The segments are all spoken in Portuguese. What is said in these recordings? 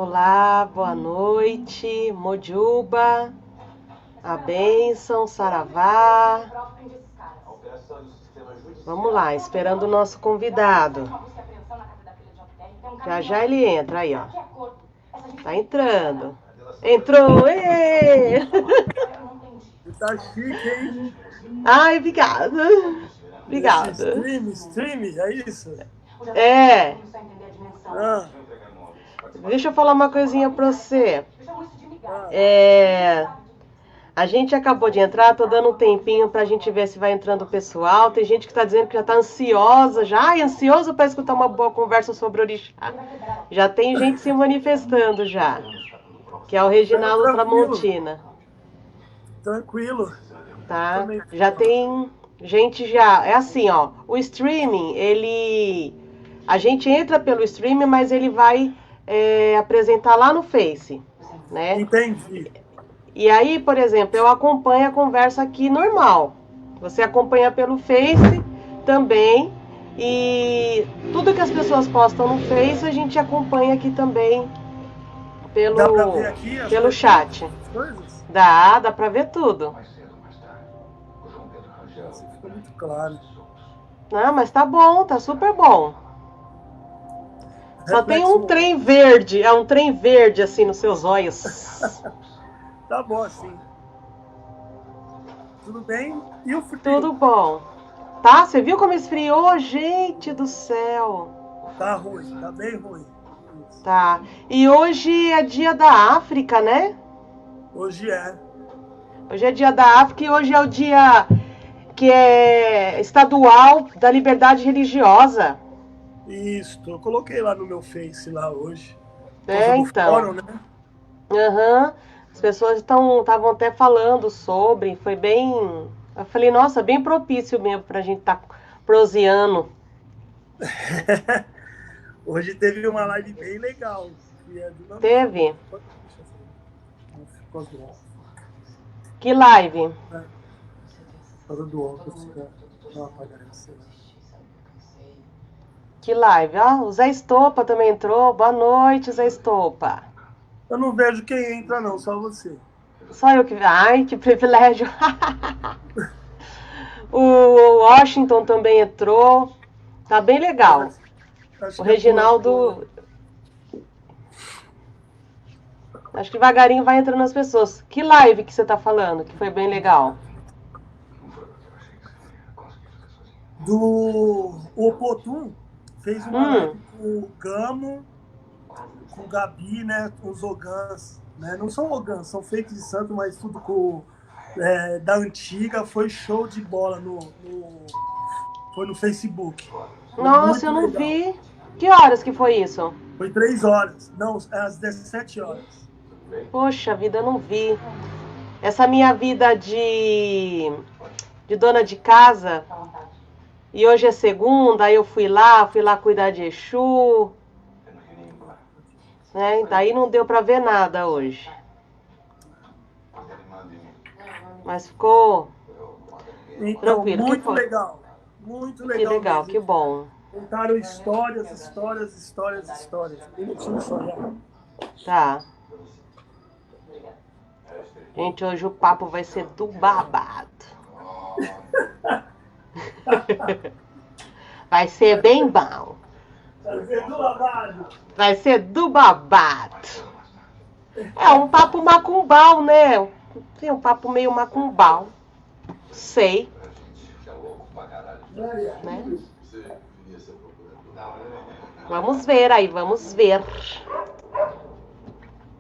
Olá, boa noite, Mojuba, a bênção, Saravá. Vamos lá, esperando o nosso convidado. Já já ele entra aí, ó. Tá entrando. Entrou! Ê! Tá chique, hein? Ai, obrigada. Esse Obrigada. stream, é isso? É. Ah, Deixa eu falar uma coisinha pra você. ah, A gente acabou de entrar, tô dando um tempinho pra gente ver se vai entrando o pessoal. Tem gente que tá dizendo que já tá ansiosa, já. Ai, ansioso pra escutar uma boa conversa sobre orixá. Já tem gente se manifestando já. Que é o Reginaldo tranquilo, Tramontina, tranquilo. tá? Também. Já tem gente já. É assim, ó. O streaming, ele. A gente entra pelo streaming, mas ele vai apresentar lá no Face, né? Entendi. E aí, por exemplo, eu acompanho a conversa aqui normal. Você acompanha pelo Face também. E tudo que as pessoas postam no Face, a gente acompanha aqui também Dá pra pelo, ver aqui as pelo perguntas, chat. as coisas? Dá pra ver tudo. Nossa, ficou muito claro. Não, mas tá bom, tá super bom. Só tem um Reflexo. trem verde, é um trem verde assim nos seus olhos. Tá bom assim. Tudo bem? E o Tudo frio? bom. Tá? Você viu como esfriou? Gente do céu. Tá ruim, tá bem ruim. Isso. Tá. E hoje é dia da África, né? Hoje é. Hoje é dia da África e hoje é o dia que é estadual da liberdade religiosa. Isso, eu coloquei lá no meu Face lá hoje. Por causa É, do então. fórum, né? Aham. As pessoas estavam até falando sobre, foi bem. Eu falei, nossa, bem propício mesmo pra gente estar proseando. Hoje teve uma live bem legal, que é do Teve? Deixa eu ver. Não ficou do óculos. Que live? Né? Por causa do óculos, fica não aparece. Que live? Ó, o Zé Estopa também entrou. Boa noite, Zé Estopa. Eu não vejo quem entra, não, só você. Só eu que. Ai, que privilégio. O Washington também entrou. Tá bem legal. Acho O que é pulador. Reginaldo. Acho que devagarinho vai entrando as pessoas. Que live que você tá falando? Que foi bem legal. Do o Opotum fez uma Hum. live com o Gamo, com o Gabi, né? Com os Ogãs. Né? Não são Ogãs, são feitos de santo, mas tudo com da antiga. Foi show de bola foi no Facebook. Foi Nossa, eu muito não legal. vi. Que horas que foi isso? Foi 3 horas. Não, às 17 horas. Poxa vida, eu não vi. Essa minha vida de dona de casa. E hoje é segunda, aí eu fui lá cuidar de Exu. Né? Daí não deu pra ver nada hoje. Mas ficou Então, tranquilo. muito legal. Muito Que legal legal, mesmo. que bom. Contaram histórias, histórias, histórias, histórias. Um minutinho só, já. Tá. Gente, hoje o papo vai ser do babado. Vai ser bem bom. Vai ser do babado. É um papo macumbal, né? Tem um papo meio macumbal. Sei. Né? Vamos ver aí, vamos ver.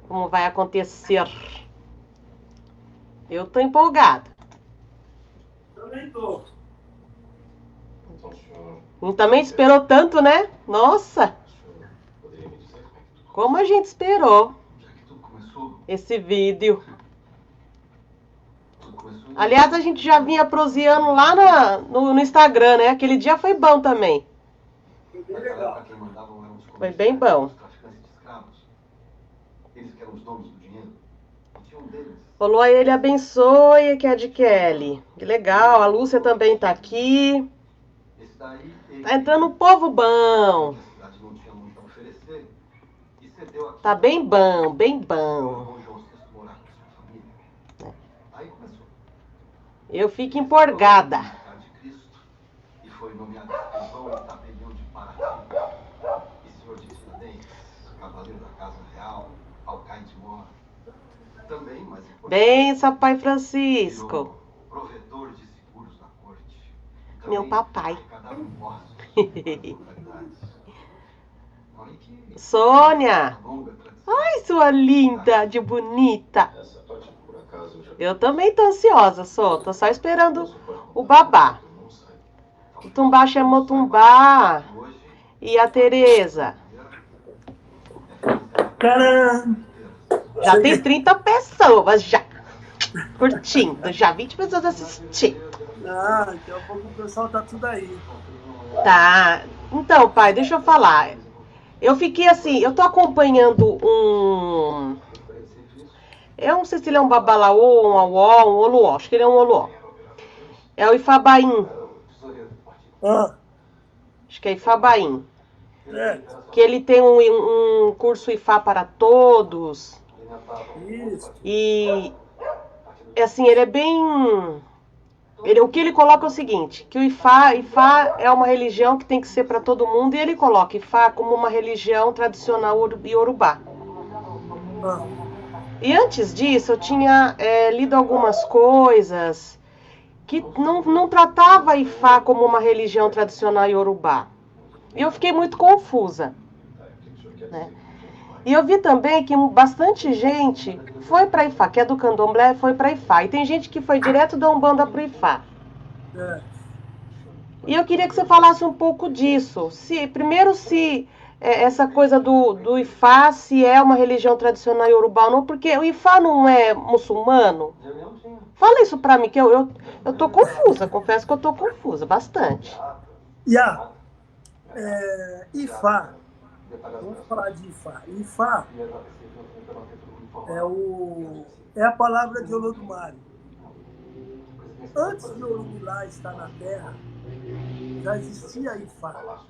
Como vai acontecer. Eu tô empolgada. Também tô. E também esperou tanto, né? Nossa! Como a gente esperou esse vídeo. Aliás, a gente já vinha proseando lá no Instagram, né? Aquele dia foi bom também. Foi bem legal. Foi bem bom. Falou a ele abençoe, que é de Kelly. Que legal, a Lúcia também tá aqui. Tá entrando um povo bom. Tá bem bom, bem bom. Eu fico empolgada. Benção, Pai Francisco. Meu papai. Sônia. Ai, sua linda, de bonita. Eu também tô ansiosa, tô só esperando o babá. O Tumbá chamou Tumbá. E a Tereza? Caramba! Já tem 30 pessoas já curtindo, já 20 pessoas assistindo. Ah, daqui a pouco o pessoal tá tudo aí. Tá. Então, pai, deixa eu falar. Eu fiquei assim, eu tô acompanhando um... Eu não sei se ele é um babalaô, um auó, um oluó. Acho que ele é um oluó. É o Ifabaim. Ah, Acho que é Ifabaim. é, Que ele tem um curso Ifá para todos. isso. E, assim, ele é bem... o que ele coloca é o seguinte, que o Ifá é uma religião que tem que ser para todo mundo, e ele coloca Ifá como uma religião tradicional iorubá. Ah, E antes disso, eu tinha lido algumas coisas que não tratava Ifá como uma religião tradicional iorubá. E eu fiquei muito confusa, né? E eu vi também que bastante gente foi para Ifá, que é do Candomblé, foi para Ifá. E tem gente que foi direto da Umbanda para Ifá. é. E eu queria que você falasse um pouco disso. Primeiro, se essa coisa do Ifá, se é uma religião tradicional iorubá ou não, porque o Ifá não é muçulmano. Fala isso pra mim, que eu tô confusa, confesso que eu tô confusa, bastante. Ifá, vamos falar de Ifá. Ifá é a palavra de Olodumare. Antes de Orumilá estar na Terra, já existia Ifá.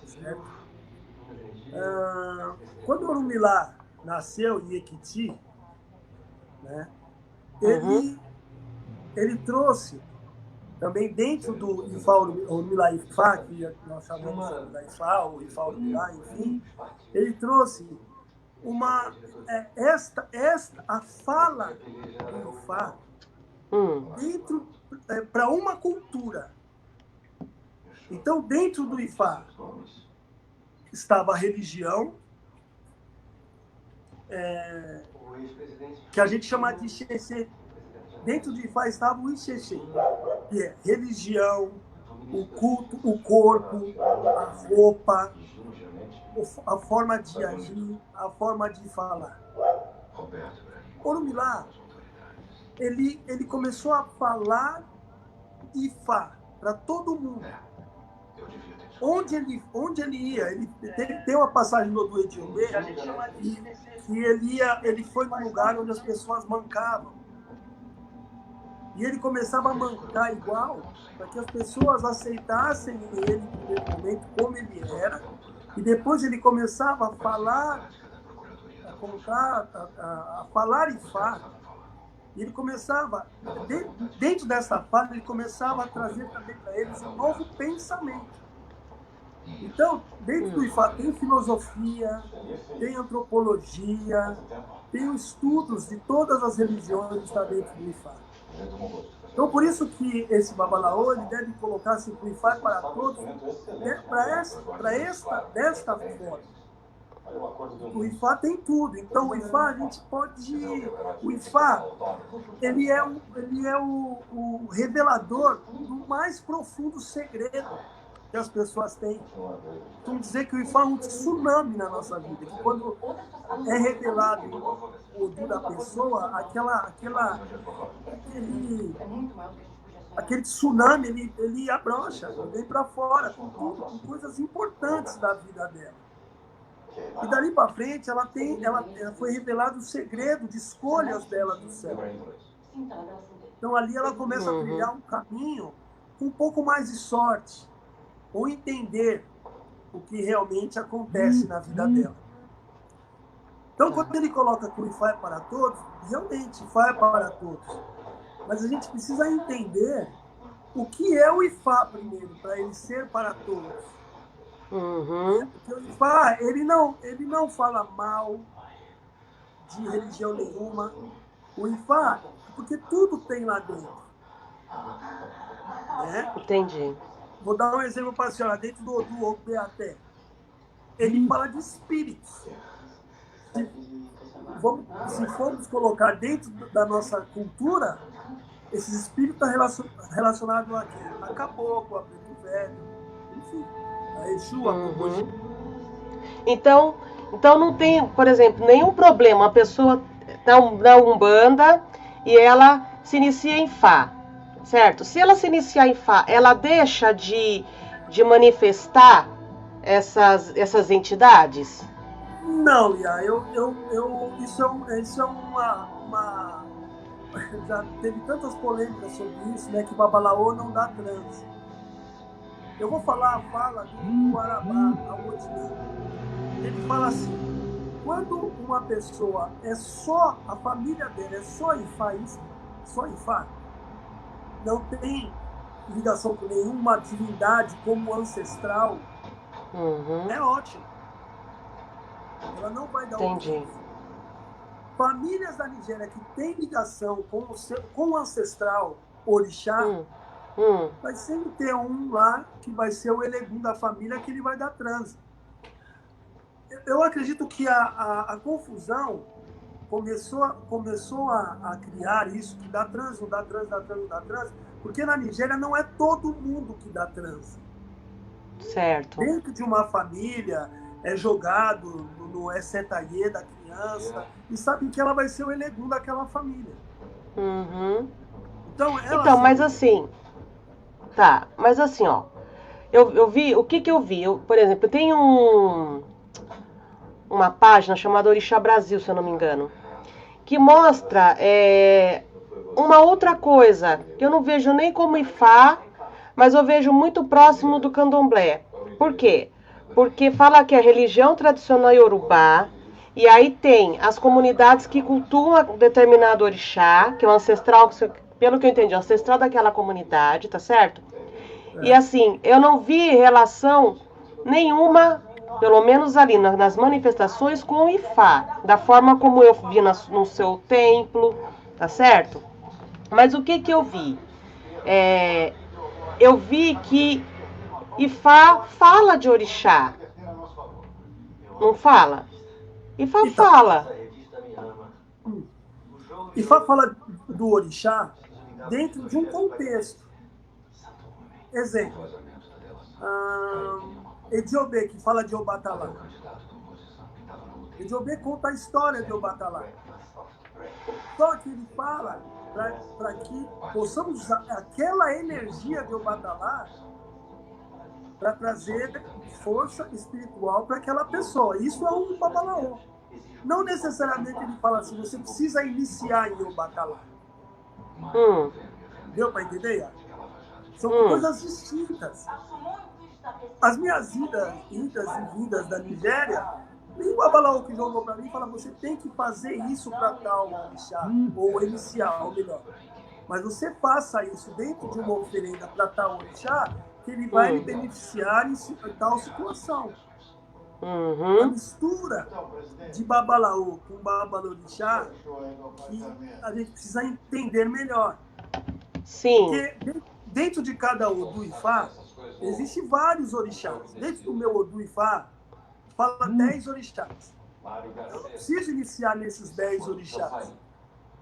Certo? Quando Orumilá nasceu em Equiti, né, ele trouxe também dentro do Ifá Orumilá Ifá, que nós chamamos de Orumilá Ifá, ou Ifá Orumilá, enfim, ele trouxe a fala do Ifá dentro para uma cultura. Então, dentro do Ifá estava a religião, que a gente chama de Ixexê. Dentro do Ifá estava o Ixexê, que é religião, o culto, o corpo, a roupa, a forma de agir, a forma de falar. Orumilá, ele começou a falar Ifá para todo mundo. Onde ele ia, ele tem uma passagem do Ediombê que ele foi num lugar onde as pessoas mancavam. E ele começava a mancar igual, para que as pessoas aceitassem ele no primeiro momento como ele era, e depois ele começava a falar, a falar Ifá. E ele começava, dentro dessa fala, ele começava a trazer também para eles um novo pensamento. Então, dentro do Ifá tem filosofia, tem antropologia, tem estudos de todas as religiões que está dentro do Ifá. Então, por isso que esse babalaô, ele deve colocar-se para o Ifá para todos, desta forma. O Ifá tem tudo. Então, o Ifá, a gente pode... O Ifá, ele é o revelador do mais profundo segredo que as pessoas têm. Vamos dizer que o Ifá é um tsunami na nossa vida, que quando é revelado o Odu da pessoa, aquele tsunami, ele abrocha, vem para fora, com tudo, com coisas importantes da vida dela. E dali para frente, ela foi revelado o segredo de escolhas dela do céu. Então ali ela começa a trilhar um caminho com um pouco mais de sorte, ou entender o que realmente acontece na vida dela. Então, quando ele coloca que o Ifá é para todos, realmente, Ifá é para todos. Mas a gente precisa entender o que é o Ifá primeiro, para ele ser para todos. Porque o Ifá, ele não fala mal de religião nenhuma. O Ifá, porque tudo tem lá dentro. Né? Entendi. Vou dar um exemplo para a senhora, dentro do Beaté. Ele fala de espíritos. Se formos colocar dentro da nossa cultura, esses espíritos estão relacionados a caboclo, a preto velho, enfim, a Exu, a Pombogira. Então não tem, por exemplo, nenhum problema a pessoa na Umbanda e ela se inicia em Fá, certo? Se ela se iniciar em Fá, ela deixa de manifestar essas entidades? Não, Lia, isso é uma já teve tantas polêmicas sobre isso, né, que Babalaô não dá transe. Eu vou falar a fala do Guarabá, Amotinã. Ele fala assim: quando uma pessoa a família dele é só Ifá, não tem ligação com nenhuma divindade como ancestral, é ótimo. Ela não vai dar Entendi. Famílias da Nigéria que têm ligação com o ancestral orixá, vai sempre ter um lá que vai ser o Elegum da família, que ele vai dar transe. Eu acredito que a confusão começou a criar isso, que dá transe, não dá transe, dá transe, não dá transe, porque na Nigéria não é todo mundo que dá transe. Certo. Dentro de uma família é jogado no Essetaie da criança e sabe que ela vai ser o Elegum daquela família. Então, mas assim, tá, mas assim, ó, eu vi, o que eu vi? Por exemplo, tem uma página chamada Orixá Brasil, se eu não me engano, que mostra uma outra coisa, que eu não vejo nem como Ifá, mas eu vejo muito próximo do Candomblé. Por quê? Porque fala que é religião tradicional Yorubá, e aí tem as comunidades que cultuam determinado orixá, que é o ancestral, pelo que eu entendi, o ancestral daquela comunidade, tá certo? E assim, eu não vi relação nenhuma, pelo menos ali nas manifestações, com o Ifá, da forma como eu vi no seu templo, tá certo? Mas o que eu vi? Eu vi que Ifá fala de orixá. Não fala? Ifá fala. Ifá fala do orixá dentro de um contexto. Exemplo. Ediobê, que fala de Obatalá. Ediobê conta a história de Obatalá. Só que ele fala para que possamos usar aquela energia de Obatalá para trazer força espiritual para aquela pessoa. Isso é um babalaô. Não necessariamente ele fala assim, você precisa iniciar em Obatalá. Deu para entender? São coisas distintas. As minhas idas e vindas da Nigéria, nem o babalaô que jogou para mim fala, você tem que fazer isso para tal orixá, ou iniciar, ou melhor. Mas você faça isso dentro de uma oferenda para tal orixá, que ele vai lhe beneficiar em tal situação. A mistura de babalaô com babalorixá, que a gente precisa entender melhor. Sim. Porque dentro de cada Odu Ifá, existem vários orixás. Dentro do meu Odu Ifá, fala 10 orixás. Eu não preciso iniciar nesses 10 orixás.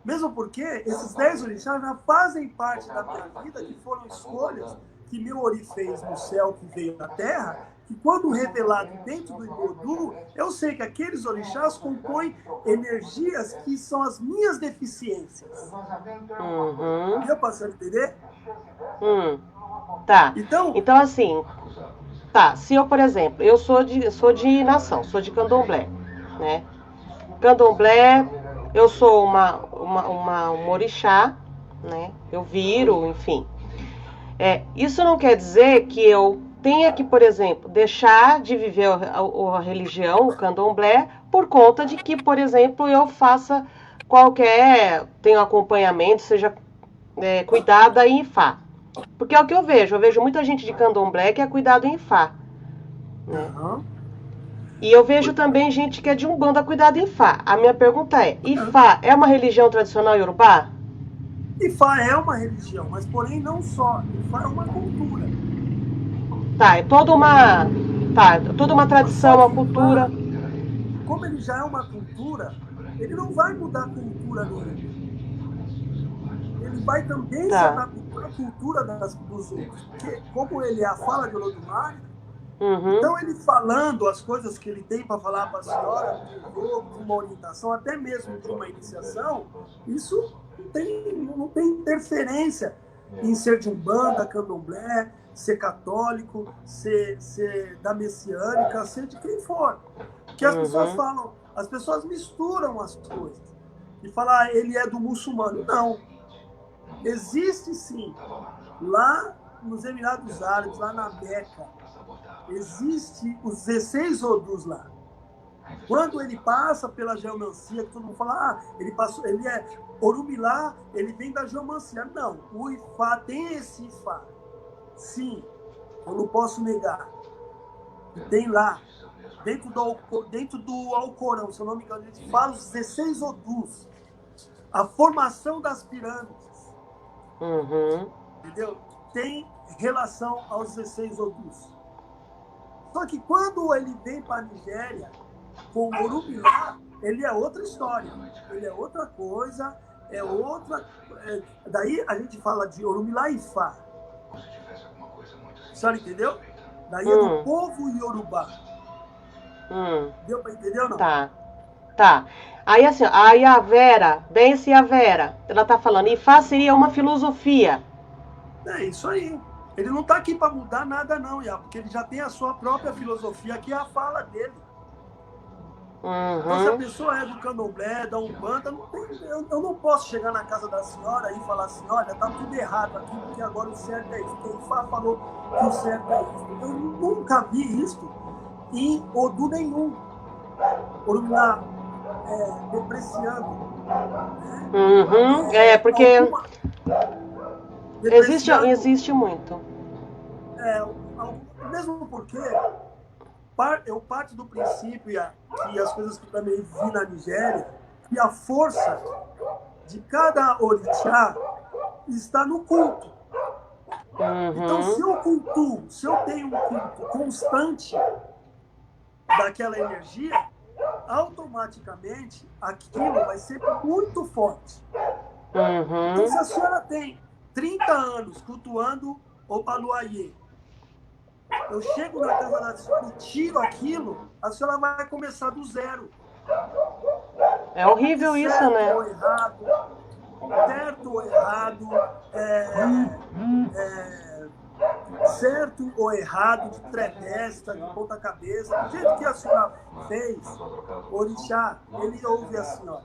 Mesmo porque esses 10 orixás já fazem parte da minha vida, que foram escolhas que meu Ori fez no céu, que veio na terra, que quando revelado dentro do Ibodu, eu sei que aqueles orixás compõem energias que são as minhas deficiências. Deu para você entender? Tá. Então, assim, tá, se eu, por exemplo, eu sou de nação, sou de Candomblé, né? Candomblé, eu sou um orixá, né? Eu viro, enfim. Isso não quer dizer que eu tenha que, por exemplo, deixar de viver a religião, o candomblé, por conta de que, por exemplo, eu faça tenha acompanhamento, seja cuidada em Ifá. Porque é o que eu vejo muita gente de candomblé que é cuidado em Ifá. Né? Uhum. E eu vejo também gente que é de Umbanda cuidado em Ifá. A minha pergunta é, Ifá é uma religião tradicional iorubá? Ifá é uma religião, mas porém não só. Ifá é uma cultura. Tá, é toda uma tradição, uma cultura. Como ele já é uma cultura, ele não vai mudar a cultura dele. Ele vai também se adaptar à cultura dos outros. Porque como ele é a fala de Olodumare, então ele falando as coisas que ele tem para falar para a senhora, de uma orientação, até mesmo de uma iniciação, isso não tem interferência em ser de Umbanda, Candomblé, ser católico, ser da messiânica, ser de quem for. Porque as pessoas falam, as pessoas misturam as coisas. E falar, ele é do muçulmano. Não. Existe sim. Lá nos Emirados Árabes, lá na Meca, existe os 16 Odus lá. Quando ele passa pela geomancia, que todo mundo fala, ele é Orumilá, ele vem da geomancia. Não, o Ifá tem esse Ifá. Sim, eu não posso negar. E tem lá, dentro do Alcorão, se eu não me engano, ele fala os 16 Odus. A formação das pirâmides. Entendeu? Tem relação aos 16 Odus. Só que quando ele vem para a Nigéria, com o Orumilá, ele é outra história. Ele é outra coisa, é outra... daí a gente fala de Orumilá e Ifá. A senhora entendeu? Daí é do povo iorubá. Deu para entender ou não? Tá. Aí assim, aí a Vera, Bence e a Vera, ela tá falando, Ifá seria uma filosofia. É isso aí. Ele não está aqui para mudar nada não, Iá, porque ele já tem a sua própria filosofia, que é a fala dele. Então, se a pessoa é do candomblé, da Umbanda, eu não posso chegar na casa da senhora e falar assim, olha, tá tudo errado aqui, porque agora o certo é isso. Porque o Ifá falou que o certo é isso. Eu nunca vi isso em Odu nenhum. Orumilá depreciando. Né? Porque existe muito. Mesmo porque eu parto do princípio, e as coisas que também vi na Nigéria, que a força de cada orixá está no culto. Então, se eu tenho um culto constante daquela energia, automaticamente aquilo vai ser muito forte. Então, se a senhora tem 30 anos cultuando o Baluayê, eu chego na casa da senhora e tiro aquilo, a senhora vai começar do zero. É horrível isso, né? Certo ou errado, certo ou errado, de trevesta, de ponta cabeça, do jeito que a senhora fez, o orixá, ele ouve a senhora.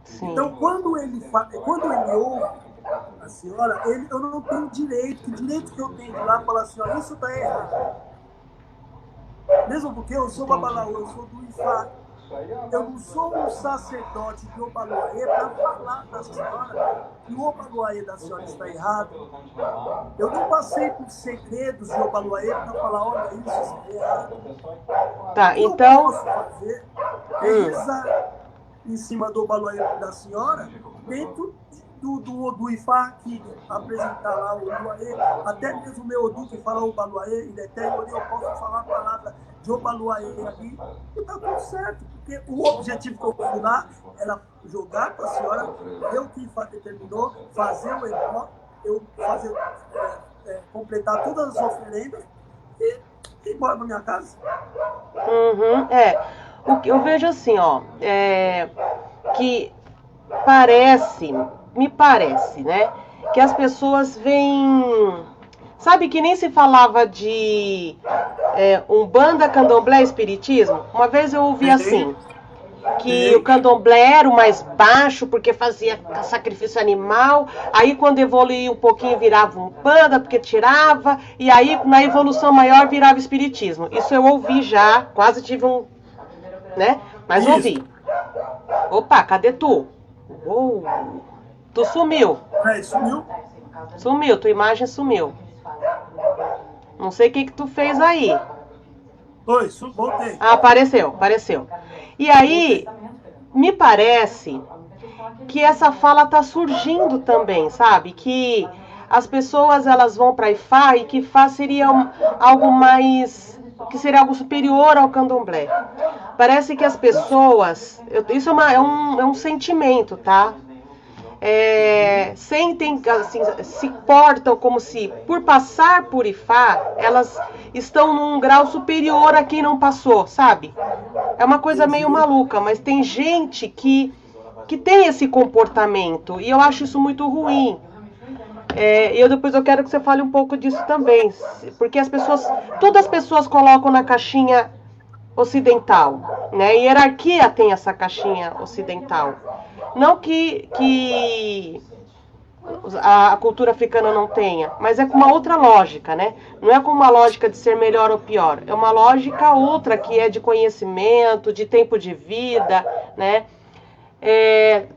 Sim. Então, quando ele ouve a senhora, eu não tenho direito. Que direito que eu tenho de ir lá e falar assim, ó, isso está errado. Mesmo porque eu sou babalaô, eu sou do Ifá. Eu não sou um sacerdote de Obaluayê para falar para a senhora que o Obaluayê da senhora está errado. Eu não passei por segredos de Obaluayê para falar, olha, isso está errado. Tá, o que então... eu posso fazer é rezar em cima do Obaluayê da senhora, dentro do Ifá, que apresentar lá o Obaluayê, até mesmo o meu Odu que fala o Obaluayê, ele até eu posso falar a palavra de Obaluayê ali, e está tudo certo, porque o objetivo que eu fui lá era jogar para a senhora, ver o que o Ifá determinou, fazer o ebó, completar todas as oferendas e ir embora para minha casa. O que eu vejo assim, ó, que me parece, né, que as pessoas veem, sabe que nem se falava de Umbanda, Candomblé, Espiritismo? Uma vez eu ouvi assim, que o candomblé era o mais baixo porque fazia sacrifício animal, aí quando evoluía um pouquinho virava umbanda porque tirava, e aí na evolução maior virava espiritismo. Isso eu ouvi já, quase tive um, né? Mas Isso. ouvi. Opa, cadê tu? Uou, tu sumiu. Sumiu? Sumiu, tua imagem sumiu. Não sei o que tu fez aí. Oi, voltei. Ah, apareceu. E aí, me parece que essa fala tá surgindo também, sabe? Que as pessoas elas vão para Ifá e que Ifá seria algo mais, que seria algo superior ao candomblé. Parece que as pessoas, isso é um sentimento, tá? Sentem, assim, se portam como se, por passar por Ifá, elas estão num grau superior a quem não passou, sabe? É uma coisa meio maluca, mas tem gente que tem esse comportamento, e eu acho isso muito ruim. Depois eu quero que você fale um pouco disso também, porque todas as pessoas colocam na caixinha ocidental, né? Hierarquia tem essa caixinha ocidental. Não que a cultura africana não tenha, mas é com uma outra lógica, né? Não é com uma lógica de ser melhor ou pior, é uma lógica outra que é de conhecimento, de tempo de vida, né?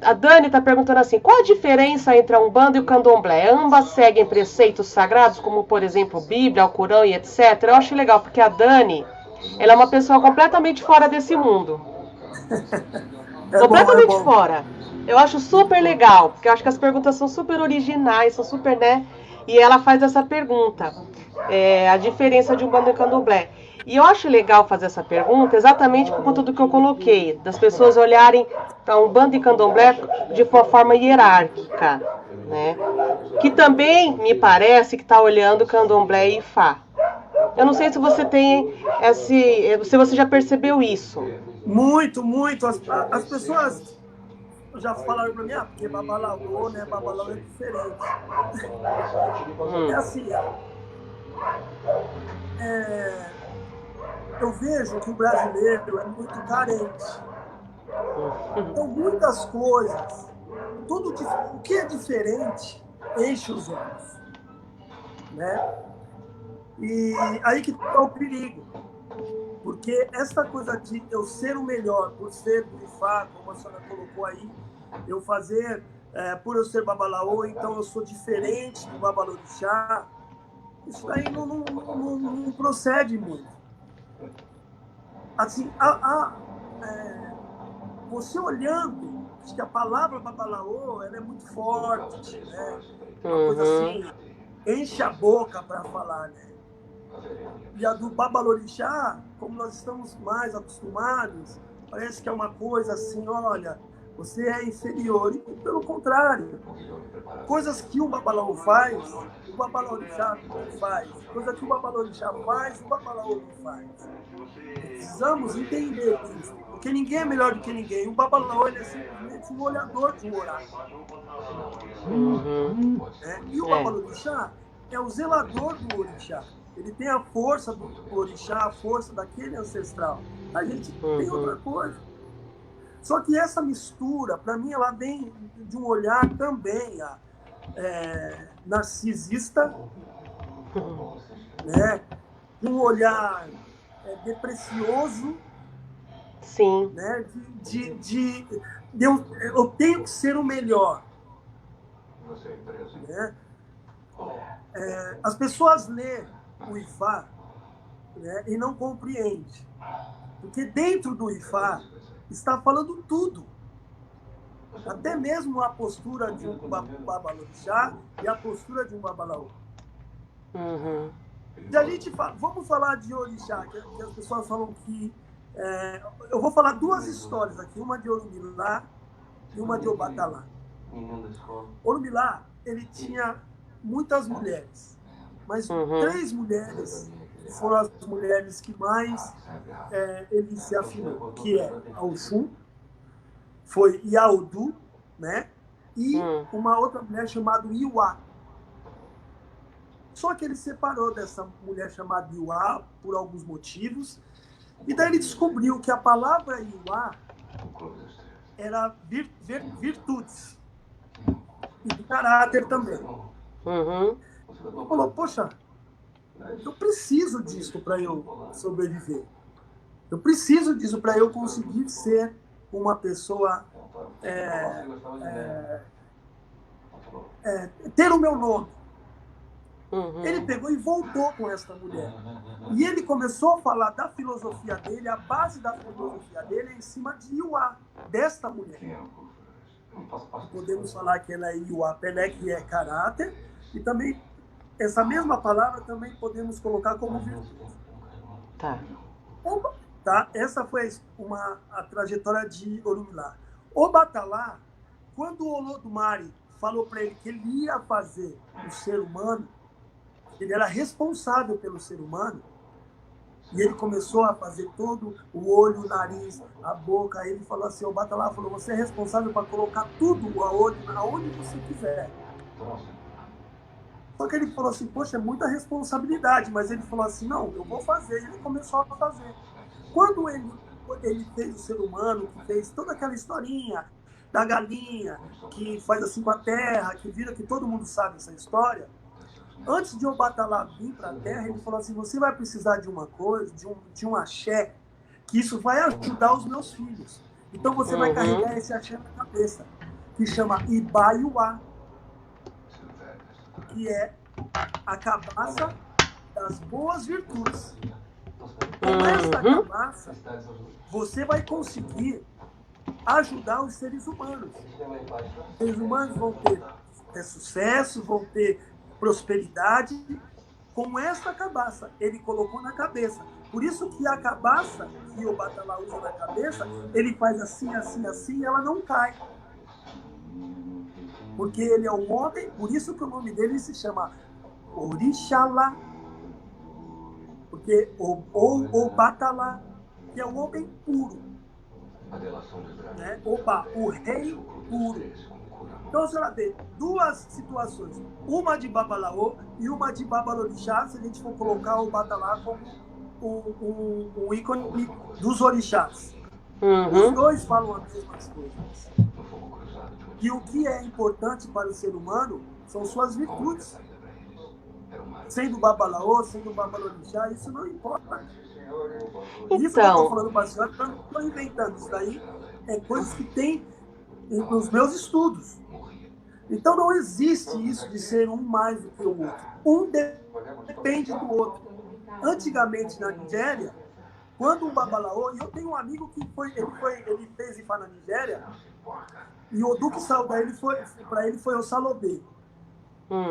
A Dani está perguntando assim, qual a diferença entre a Umbanda e o Candomblé? Ambas seguem preceitos sagrados, como por exemplo Bíblia, Alcorão e etc. Eu acho legal, porque a Dani, ela é uma pessoa completamente fora desse mundo. Completamente fora. Eu acho super legal, porque eu acho que as perguntas são super originais, são super, né? E ela faz essa pergunta, a diferença de Umbanda e Candomblé. E eu acho legal fazer essa pergunta exatamente por conta do que eu coloquei, das pessoas olharem para Umbanda e Candomblé de uma forma hierárquica, né? Que também me parece que está olhando Candomblé e Ifá. Eu não sei se você tem se você já percebeu isso. Muito, muito. As pessoas já falaram para mim, porque Babalaô, né? Babalaô é diferente. É assim, eu vejo que o brasileiro é muito carente. Então, muitas coisas, o que é diferente enche os olhos, né? E aí que está o perigo. Porque essa coisa de eu ser o melhor por ser do Ifá, como a senhora colocou aí, eu fazer, por eu ser Babalaô, então eu sou diferente do Babalorixá, isso daí não procede muito. Assim, você olhando, acho que a palavra Babalaô ela é muito forte, né? Uma coisa assim, enche a boca para falar, né? E a do Babalorixá, como nós estamos mais acostumados, parece que é uma coisa assim, olha, você é inferior. E pelo contrário, coisas que o Babalaô faz, o Babalorixá não faz. Coisa que o Babalorixá faz, o Babalaô não faz. Precisamos entender isso, porque ninguém é melhor do que ninguém. O Babalaô ele é simplesmente um olhador de um oráculo. E o Babalorixá é o zelador do orixá. Ele tem a força do orixá, a força daquele ancestral. A gente tem outra coisa. Só que essa mistura, para mim, ela vem de um olhar também narcisista, né? De um olhar depressioso. Sim. Né? Eu tenho que ser o melhor. Né? As pessoas lêem o Ifá, né, e não compreendem. Porque dentro do Ifá está falando tudo. Até mesmo a postura de um Babalorixá e a postura de um Babalaô. E a gente vamos falar de orixá, que as pessoas falam que... eu vou falar duas histórias aqui, uma de Orumilá e uma de Obatalá. Orumilá, ele tinha muitas mulheres, mas 3 mulheres foram as mulheres que mais ele se afinou, que é a Oxum, foi Yaodu, né? E uma outra mulher chamada Iuá. Só que ele separou dessa mulher chamada Iuá por alguns motivos, e daí ele descobriu que a palavra Iuá era virtudes e de caráter também. Uhum. Ele falou, poxa, eu preciso disso para eu sobreviver. Eu preciso disso para eu conseguir ser uma pessoa, ter o meu nome. Uhum. Ele pegou e voltou com essa mulher. E ele começou a falar da filosofia dele, a base da filosofia dele é em cima de Iuá, desta mulher. Podemos falar que ela é Iuá Pelé, que é caráter, e também, essa mesma palavra também podemos colocar como virtude. Tá. Tá? Essa foi a trajetória de Orumilá. O Batalá, quando o Olodumare falou para ele que ele ia fazer o ser humano, ele era responsável pelo ser humano, e ele começou a fazer todo o olho, o nariz, a boca. Aí ele falou assim, o Batalá falou, você é responsável para colocar tudo aonde você quiser. Só que ele falou assim, poxa, é muita responsabilidade, mas ele falou assim, não, eu vou fazer. E ele começou a fazer. Quando ele fez o ser humano, que fez toda aquela historinha da galinha, que faz assim com a terra, que vira, que todo mundo sabe essa história, antes de o Batalá vir para a Terra, ele falou assim, você vai precisar de uma coisa, de um axé, que isso vai ajudar os meus filhos. Então você vai carregar esse axé na cabeça, que chama Ibaiuá, que é a cabaça das boas virtudes. Com essa cabaça, você vai conseguir ajudar os seres humanos. Os seres humanos vão ter sucesso, vão ter prosperidade com essa cabaça. Ele colocou na cabeça. Por isso que a cabaça que o Batalá usa na cabeça, ele faz assim, assim, assim, e ela não cai. Porque ele é um homem, por isso que o nome dele se chama Orixalá. Porque o Batalá, que é o homem puro. Né? Oba, o rei puro. Então, você vai ver duas situações. Uma de Babalaô e uma de Babalorixá, se a gente for colocar o Batalá como um ícone dos orixás. Os dois falam as mesmas coisas. E o que é importante para o ser humano são suas virtudes. Sendo Babalaô, sendo Babalorixá, isso não importa. Isso que eu estou falando para a senhora, eu não estou inventando. Isso daí é coisas que tem nos meus estudos. Então não existe isso de ser um mais do que o outro. Um depende do outro. Antigamente na Nigéria, quando um Babalaô, e eu tenho um amigo que ele fez Ifá na Nigéria, e o Duque saiu daí, para ele foi o Salobê.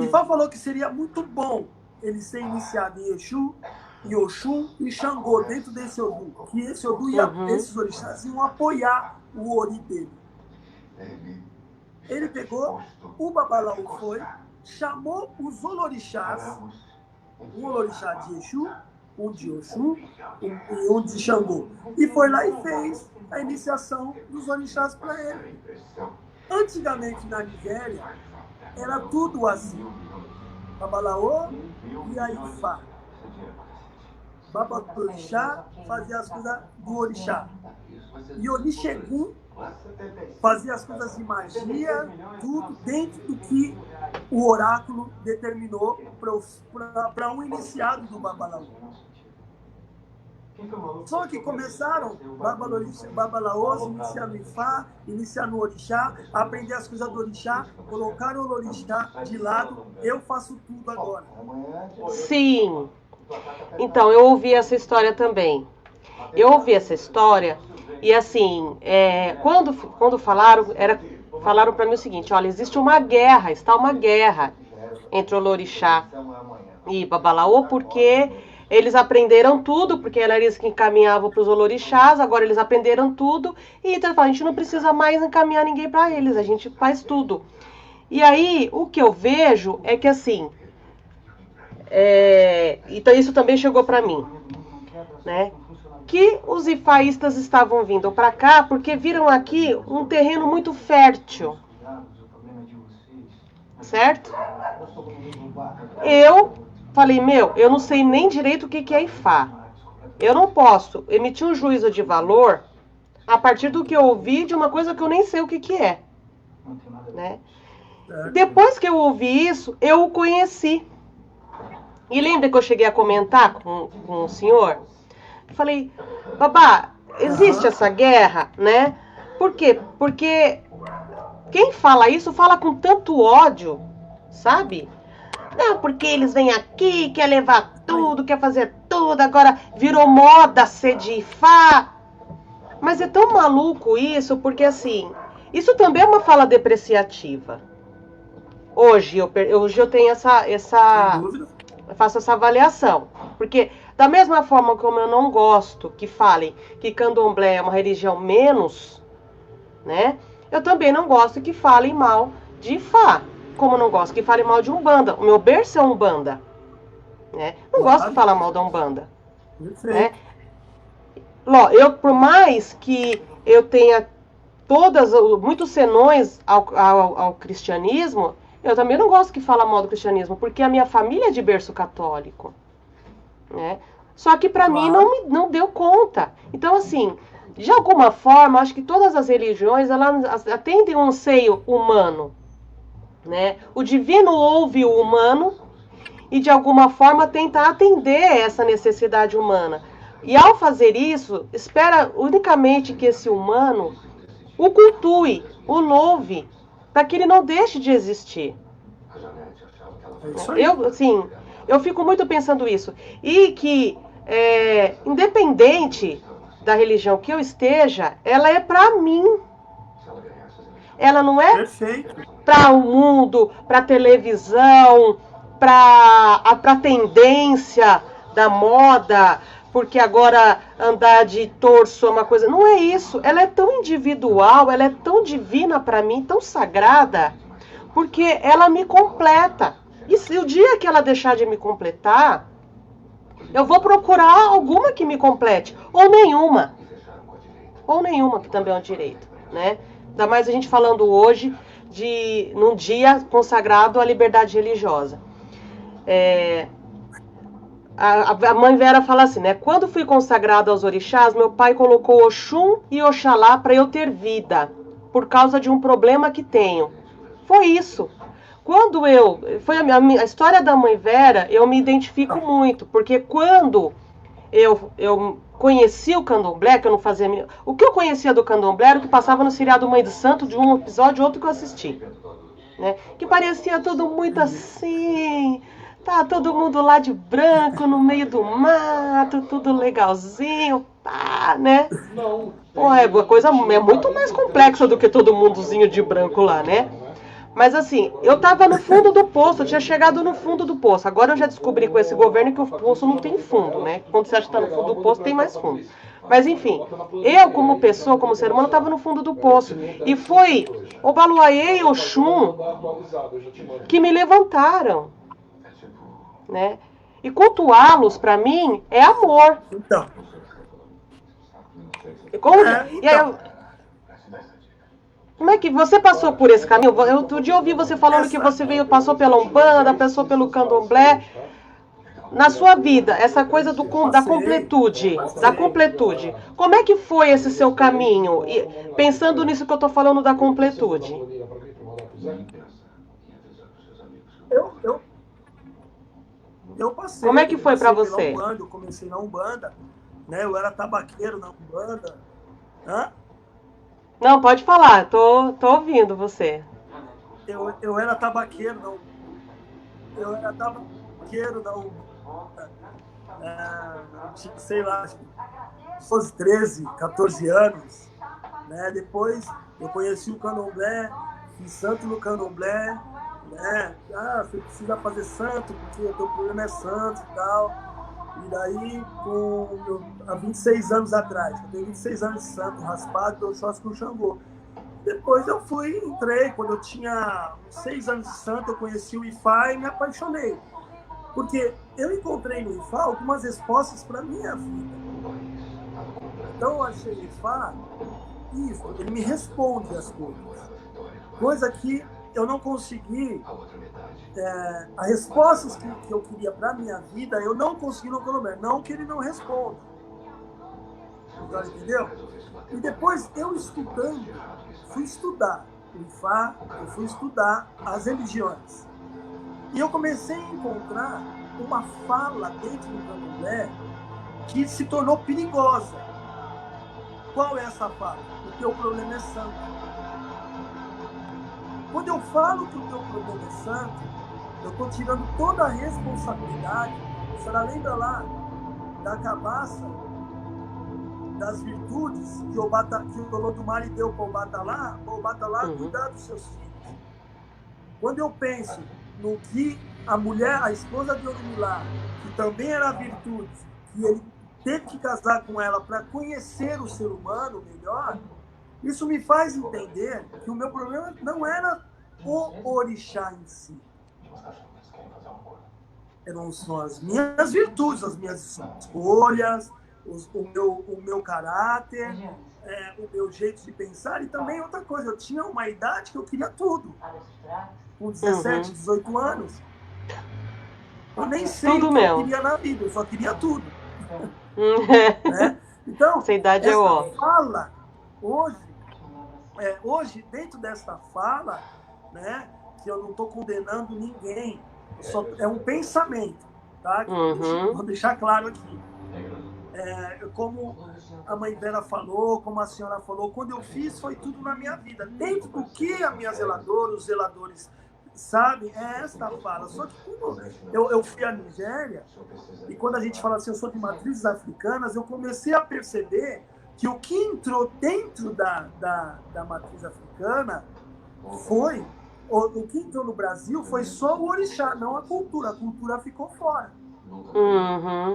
Ifá falou que seria muito bom ele ser iniciado em Exu, Oxum e Xangô dentro desse Odu. Que esse Odu esses orixás iam apoiar o Ori dele. Ele pegou, o Babalaô foi, chamou os olorixás, um olorixá de Exu, um de Oxum e um de Xangô. E foi lá e fez a iniciação dos orixás para ele. Antigamente na Nigéria, era tudo assim. Babalaô e a Ifá. Babalorixá fazia as coisas do orixá. E Onixegum fazia as coisas de magia, tudo dentro do que o oráculo determinou para um iniciado do Babalaô. Só que começaram Babalaôs, iniciar no Ifá, iniciar no Orixá, aprender as coisas do Orixá, colocaram o Orixá de lado, eu faço tudo agora. Sim. Então, eu ouvi essa história também. Eu ouvi essa história e assim, quando falaram para mim o seguinte, olha, existe uma guerra, está uma guerra entre o Olorixá e Babalaô, porque eles aprenderam tudo, porque era eles que encaminhavam para os Olorixás, agora eles aprenderam tudo, e então a gente não precisa mais encaminhar ninguém para eles, a gente faz tudo. E aí, o que eu vejo é que assim, então isso também chegou para mim, né? Que os ifaístas estavam vindo para cá porque viram aqui um terreno muito fértil, certo? Eu falei, eu não sei nem direito o que é Ifá. Eu não posso emitir um juízo de valor a partir do que eu ouvi de uma coisa que eu nem sei o que que é, né? Depois que eu ouvi isso, eu o conheci. E lembra que eu cheguei a comentar com o senhor? Eu falei, babá, existe essa guerra, né? Por quê? Porque quem fala isso fala com tanto ódio, sabe? Não, porque eles vêm aqui, quer levar tudo, quer fazer tudo, agora virou moda ser de Ifá. Mas é tão maluco isso, porque assim, isso também é uma fala depreciativa. Hoje eu tenho eu faço essa avaliação. Porque da mesma forma como eu não gosto que falem que candomblé é uma religião menos, né? Eu também não gosto que falem mal de Ifá. Como eu não gosto que falem mal de Umbanda. O meu berço é Umbanda, né? Não gosto que falem mal da Umbanda, né? Por mais que eu tenha muitos senões ao cristianismo, eu também não gosto que fala mal do cristianismo, porque a minha família é de berço católico, né? Só que para mim não deu conta. Então, assim, de alguma forma, acho que todas as religiões elas atendem um anseio humano, né? O divino ouve o humano e de alguma forma tenta atender essa necessidade humana. E ao fazer isso, espera unicamente que esse humano o cultue, o louve, para que ele não deixe de existir. Eu fico muito pensando isso. E que, independente da religião que eu esteja, ela é para mim. Ela não é para o mundo, para a televisão, para a tendência da moda, porque agora andar de torso é uma coisa... Não é isso. Ela é tão individual, ela é tão divina para mim, tão sagrada, porque ela me completa. E se o dia que ela deixar de me completar, eu vou procurar alguma que me complete. Ou nenhuma. Ou nenhuma, que também é um direito, né? Ainda mais a gente falando hoje num dia consagrado à liberdade religiosa. A mãe Vera fala assim, né? Quando fui consagrada aos orixás, meu pai colocou Oxum e Oxalá para eu ter vida, por causa de um problema que tenho. Foi isso. Foi a história da mãe Vera, eu me identifico muito, porque quando eu conheci o candomblé, que eu não fazia... O que eu conhecia do candomblé era o que passava no seriado Mãe de Santo, de um episódio e outro que eu assisti, né? Que parecia tudo muito assim... Tá todo mundo lá de branco, no meio do mato, tudo legalzinho, pá, né? A coisa é muito mais complexa do que todo mundozinho de branco lá, né? Mas assim, eu tava no fundo do poço, eu tinha chegado no fundo do poço. Agora eu já descobri com esse governo que o poço não tem fundo, né? Quando você acha que tá no fundo do poço, tem mais fundo. Mas enfim, eu como pessoa, como ser humano, tava no fundo do poço. E foi Obaluayê e Oxum que me levantaram, né? E cultuá-los, para mim, é amor. Então. Como é que você passou por esse caminho? Outro dia eu ouvi você falando que você passou pela Umbanda, passou pelo Candomblé. Na sua vida, essa coisa da completude, como é que foi esse seu caminho? E, pensando nisso que eu tô falando da completude. Eu passei. Como é que foi para você? Eu comecei na Umbanda, né? Eu era tabaqueiro na Umbanda. Hã? Não, pode falar, tô ouvindo você. Eu era tabaqueiro na Umbanda. Sei lá, uns 13, 14 anos. Né? Depois eu conheci o candomblé, fiz santo no candomblé, né? Você precisa fazer santo, porque o teu problema é santo e tal. E daí, há 26 anos atrás, eu tenho 26 anos de santo, raspado, eu sócio com o Xangô. Depois eu entrei, quando eu tinha 6 anos de santo, eu conheci o Ifá e me apaixonei. Porque eu encontrei no Ifá algumas respostas para a minha vida. Então eu achei o Ifá, isso, ele me responde as coisas. Coisa que eu não consegui, as respostas que eu queria para a minha vida, eu não consegui no candomblé. Não que ele não responda. Entendeu? E depois eu fui estudar o Ifá, eu fui estudar as religiões. E eu comecei a encontrar uma fala dentro do candomblé que se tornou perigosa. Qual é essa fala? O teu problema é santo. Quando eu falo que o teu problema é santo, eu estou tirando toda a responsabilidade. A senhora lembra lá da cabaça das virtudes que o Olodumare deu para o Batalá cuidar dos seus filhos. Quando eu penso no que a mulher, a esposa de Orumilá, que também era virtude, que ele teve que casar com ela para conhecer o ser humano melhor, isso me faz entender que o meu problema não era o orixá em si. São as minhas virtudes, as minhas escolhas, o meu caráter, o meu jeito de pensar. E também outra coisa, eu tinha uma idade que eu queria tudo. Com 17, 18 anos, eu nem sei tudo o que meu. eu queria na vida, eu só queria tudo. Né? Então, essa idade essa fala, hoje, dentro dessa fala, né, que eu não estou condenando ninguém, é um pensamento, tá? Vou deixar claro aqui. Como a mãe Vera falou, como a senhora falou, quando eu fiz foi tudo na minha vida. Dentro do que a minha zeladora, os zeladores sabem, é esta fala. Só que quando eu fui à Nigéria, e quando a gente fala assim, eu sou de matrizes africanas, eu comecei a perceber que o que entrou dentro da matriz africana foi, o que entrou no Brasil foi só o orixá, não a cultura ficou fora.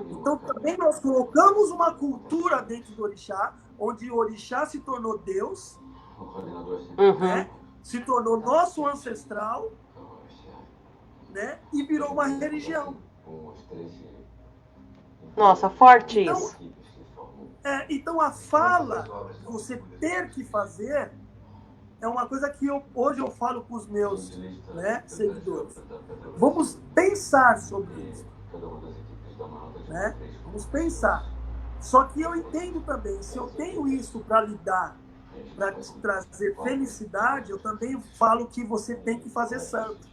Então também nós colocamos uma cultura dentro do orixá, onde o orixá se tornou Deus, né? Se tornou nosso ancestral, né? E virou uma religião. Nossa, forte isso. Então a fala, você ter que fazer, é uma coisa que hoje eu falo com os meus, né, seguidores. Vamos pensar sobre isso. Né? Vamos pensar. Só que eu entendo também, se eu tenho isso para lidar, para te trazer felicidade, eu também falo que você tem que fazer santo.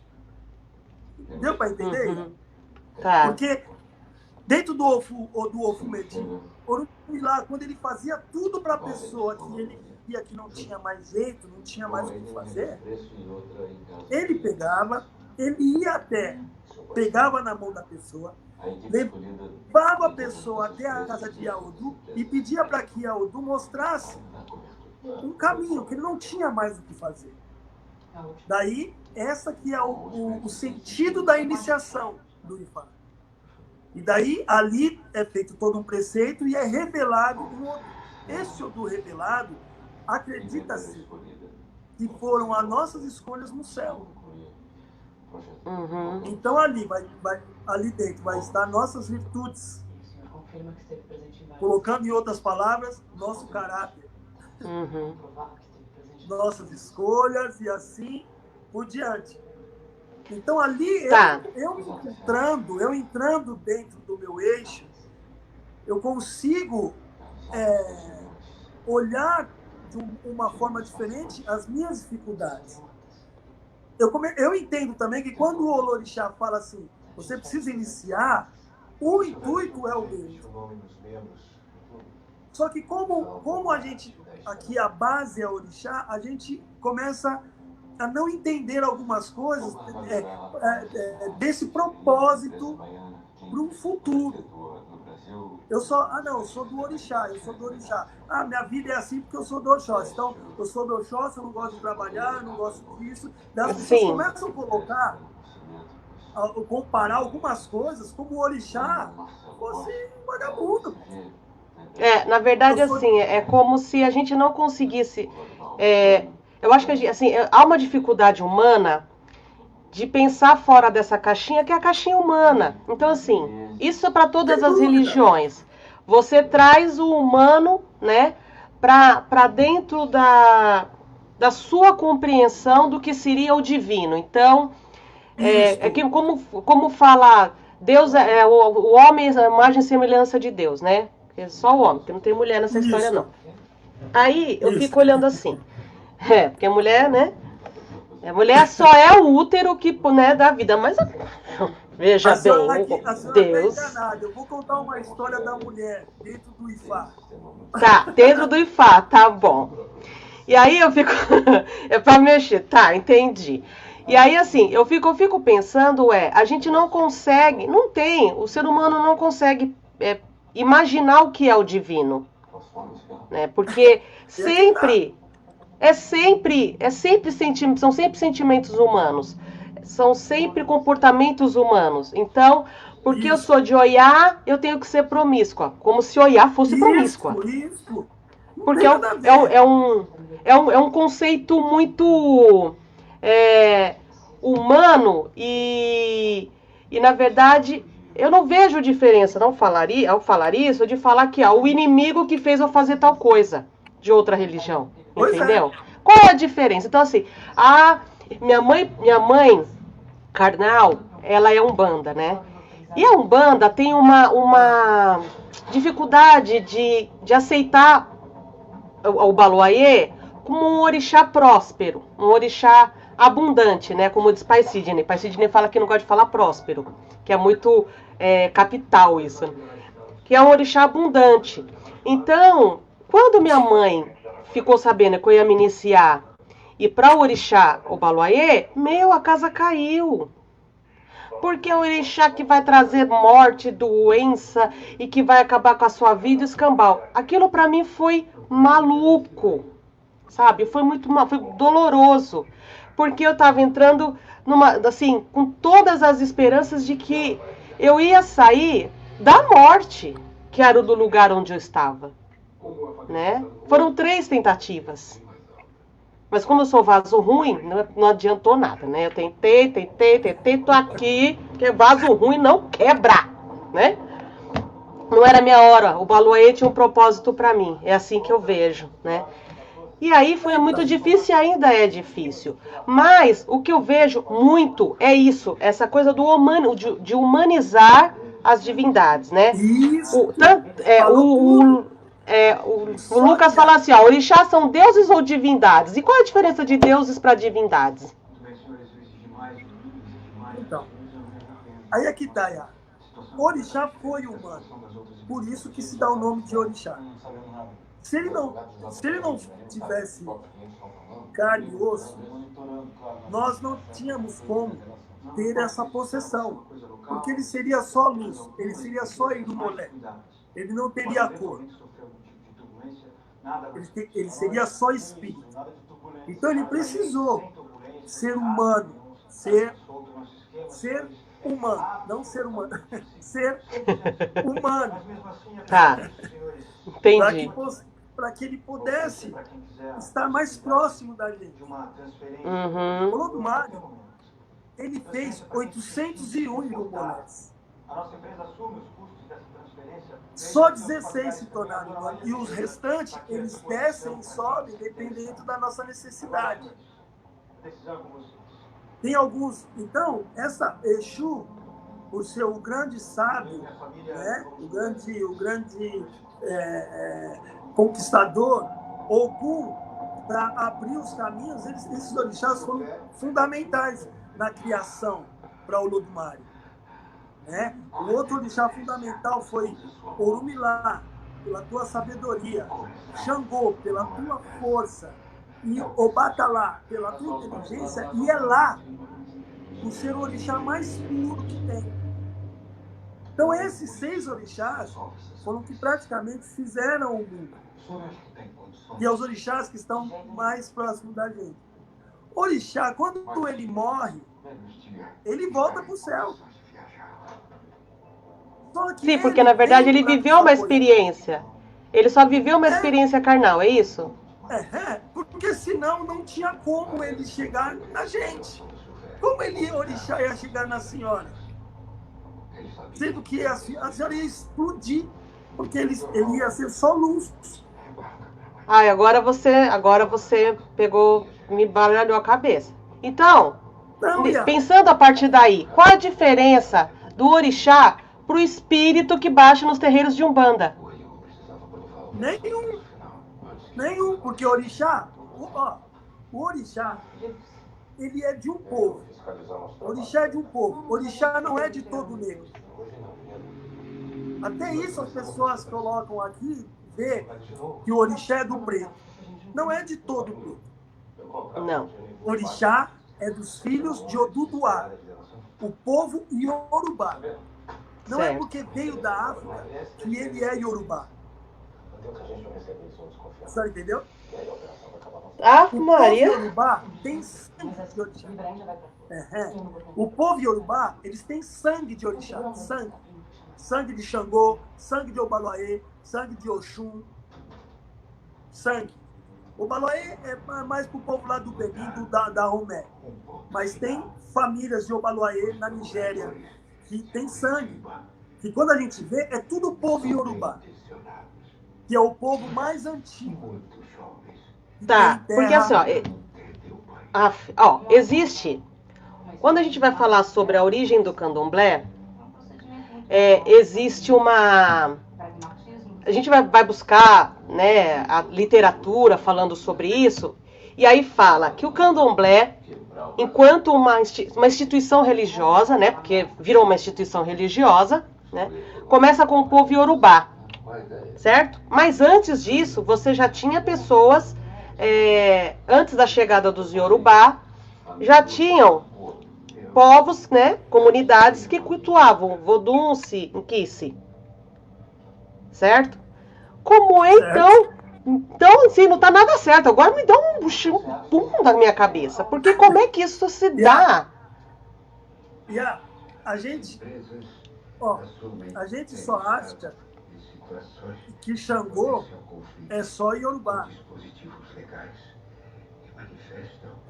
Deu para entender? Tá. Porque dentro do Ofumedi, Orumilá, quando ele fazia tudo para a pessoa que ele via que não tinha mais jeito, não tinha mais o que fazer, ele pegava na mão da pessoa, levava a pessoa até a casa de Yaodu e pedia para que Yaodu mostrasse um caminho, que ele não tinha mais o que fazer. Daí, essa que é o sentido da iniciação do Ifá. E daí, ali é feito todo um preceito e é revelado um Odu. Esse Odu revelado, acredita-se que foram as nossas escolhas no céu. Então ali dentro vai estar nossas virtudes, colocando em outras palavras nosso caráter, nossas escolhas e assim por diante. Então ali eu entrando dentro do meu eixo, eu consigo olhar de uma forma diferente as minhas dificuldades. Eu entendo também que quando o Olorixá fala assim, você precisa iniciar, o intuito é o mesmo. Só que como a gente, aqui a base é Orixá, a gente começa a não entender algumas coisas desse propósito para um futuro. Eu sou do Orixá, minha vida é assim porque eu sou do Oxóssi. Então, eu sou do Oxóssi, eu não gosto de trabalhar, eu não gosto disso. Daí as pessoas começam a comparar algumas coisas como o Orixá fosse um vagabundo. Na verdade, assim, é como se a gente não conseguisse... eu acho que assim, há uma dificuldade humana de pensar fora dessa caixinha, que é a caixinha humana. Então, assim, isso é para todas as religiões. Você traz o humano, né, para dentro da sua compreensão do que seria o divino. Então, como fala, Deus o homem é a imagem e semelhança de Deus, né? É só o homem, porque não tem mulher nessa história, não. Aí eu Isso. fico olhando assim. Porque a mulher, né? A mulher só é o útero que, né, da vida. Mas veja A senhora bem, a senhora está Deus. enganada. Eu vou contar uma história da mulher dentro do IFA. Tá, dentro do IFA, tá bom. E aí eu fico. É pra mexer, tá, entendi. E aí, assim, eu fico pensando, a gente não consegue, não tem, o ser humano não consegue imaginar o que é o divino, né? Porque E aqui tá. são sempre sentimentos humanos, são sempre comportamentos humanos. Então, porque eu Isso. sou de Oiá, eu tenho que ser promíscua, como se Oiá fosse promíscua. Isso. Não Porque tem nada a ver. é um conceito muito humano e, na verdade, eu não vejo diferença ao falar isso, de falar que o inimigo que fez eu fazer tal coisa de outra religião, Pois é. entendeu? Qual é a diferença? Então, assim, minha mãe carnal, ela é umbanda, né? E a umbanda tem uma dificuldade de aceitar o Baloaiê como um orixá próspero, um orixá abundante, né? Como diz Pai Sidney. Pai Sidney fala que não gosta de falar próspero, que é muito capital isso. Que é um orixá abundante. Então, quando minha mãe ficou sabendo que eu ia me iniciar e para o orixá, o Baloaiê, a casa caiu. Porque é um orixá que vai trazer morte, doença e que vai acabar com a sua vida, escambau. Aquilo para mim foi maluco, sabe? Foi foi doloroso. Porque eu tava entrando assim, com todas as esperanças de que eu ia sair da morte, que era do lugar onde eu estava, né? Foram 3 tentativas. Mas como eu sou vaso ruim, não adiantou nada, né? Eu tentei, tô aqui, porque vaso ruim não quebra, né? Não era minha hora, o Baloaiê tinha um propósito para mim, é assim que eu vejo, né? E aí foi muito difícil e ainda é difícil. Mas o que eu vejo muito é isso, essa coisa de humanizar as divindades, né? Isso. O Lucas fala assim, orixás são deuses ou divindades? E qual é a diferença de deuses para divindades? Então, aí aqui tá, Yá. Orixá foi humano. Por isso que se dá o nome de orixá. Se ele não tivesse carne e osso, nós não tínhamos como ter essa possessão. Porque ele seria só luz, ele seria só Irumolé. Ele não teria cor. Ele seria só espírito. Então ele precisou ser humano, ser humano, não ser humano, ser humano. Tá, entendi. Para que ele pudesse estar mais próximo da gente. Uhum. O Lodumário, ele fez 801 Irumolés. Só 16 se tornaram humanos. E os restantes, eles descem e sobem dependendo da nossa necessidade. Tem alguns... Então, essa Exu, por ser o grande sábio, né? o grande conquistador, Ogum, para abrir os caminhos, esses orixás foram fundamentais na criação para o Lodumário. Né? O outro orixá fundamental foi Orumilá, pela tua sabedoria, Xangô, pela tua força, e Obatalá, pela tua inteligência, e Elá, o ser orixá mais puro que tem. Então, esses 6 orixás foram que praticamente fizeram o mundo. E é os orixás que estão mais próximos da gente. Orixá, quando ele morre, ele volta para o céu. Sim, porque na verdade ele viveu uma experiência. Ele só viveu uma experiência carnal, é isso? Porque senão não tinha como ele chegar na gente. Como ele, orixá, ia chegar na senhora? Sendo que a senhora ia explodir, porque ele ia ser só luz. Ai, agora você pegou, me baralhou a cabeça. Então, pensando a partir daí, qual a diferença do orixá pro espírito que baixa nos terreiros de Umbanda? Nenhum. Nenhum, porque orixá, o orixá, ele é de um povo. Orixá é de um povo. Orixá não é de todo negro. Até isso as pessoas colocam aqui, vê que o orixá é do preto. Não é de todo preto. Não. Orixá é dos filhos de Oduduá, o povo Yorubá. Não Certo. é porque veio da África que ele é Yorubá. Você entendeu? Ave O povo Maria. Yorubá tem sangue de orixá. O povo Yorubá, eles têm sangue de orixá. Sangue. Sangue de Xangô, sangue de Obaloaê, sangue de Oxum. Sangue. Obaloaê é mais pro povo lá do Benin, da Romé. Mas tem famílias de Obaloaê na Nigéria que tem sangue. Que quando a gente vê, é tudo povo Yorubá. Que é o povo mais antigo. Tá, porque assim, ó, existe. Quando a gente vai falar sobre a origem do candomblé, existe uma. A gente vai buscar, né, a literatura falando sobre isso, e aí fala que o candomblé, enquanto uma instituição religiosa, né, porque virou uma instituição religiosa, né, começa com o povo Yorubá, certo? Mas antes disso, você já tinha pessoas, antes da chegada dos Yorubá, já tinham povos, né, comunidades que cultuavam Vodunse, Nkice, certo? Como é, então, assim, não tá nada certo. Agora me dá um pum na minha cabeça. Porque como é que isso se dá? A gente só acha que Xangô é só Yorubá.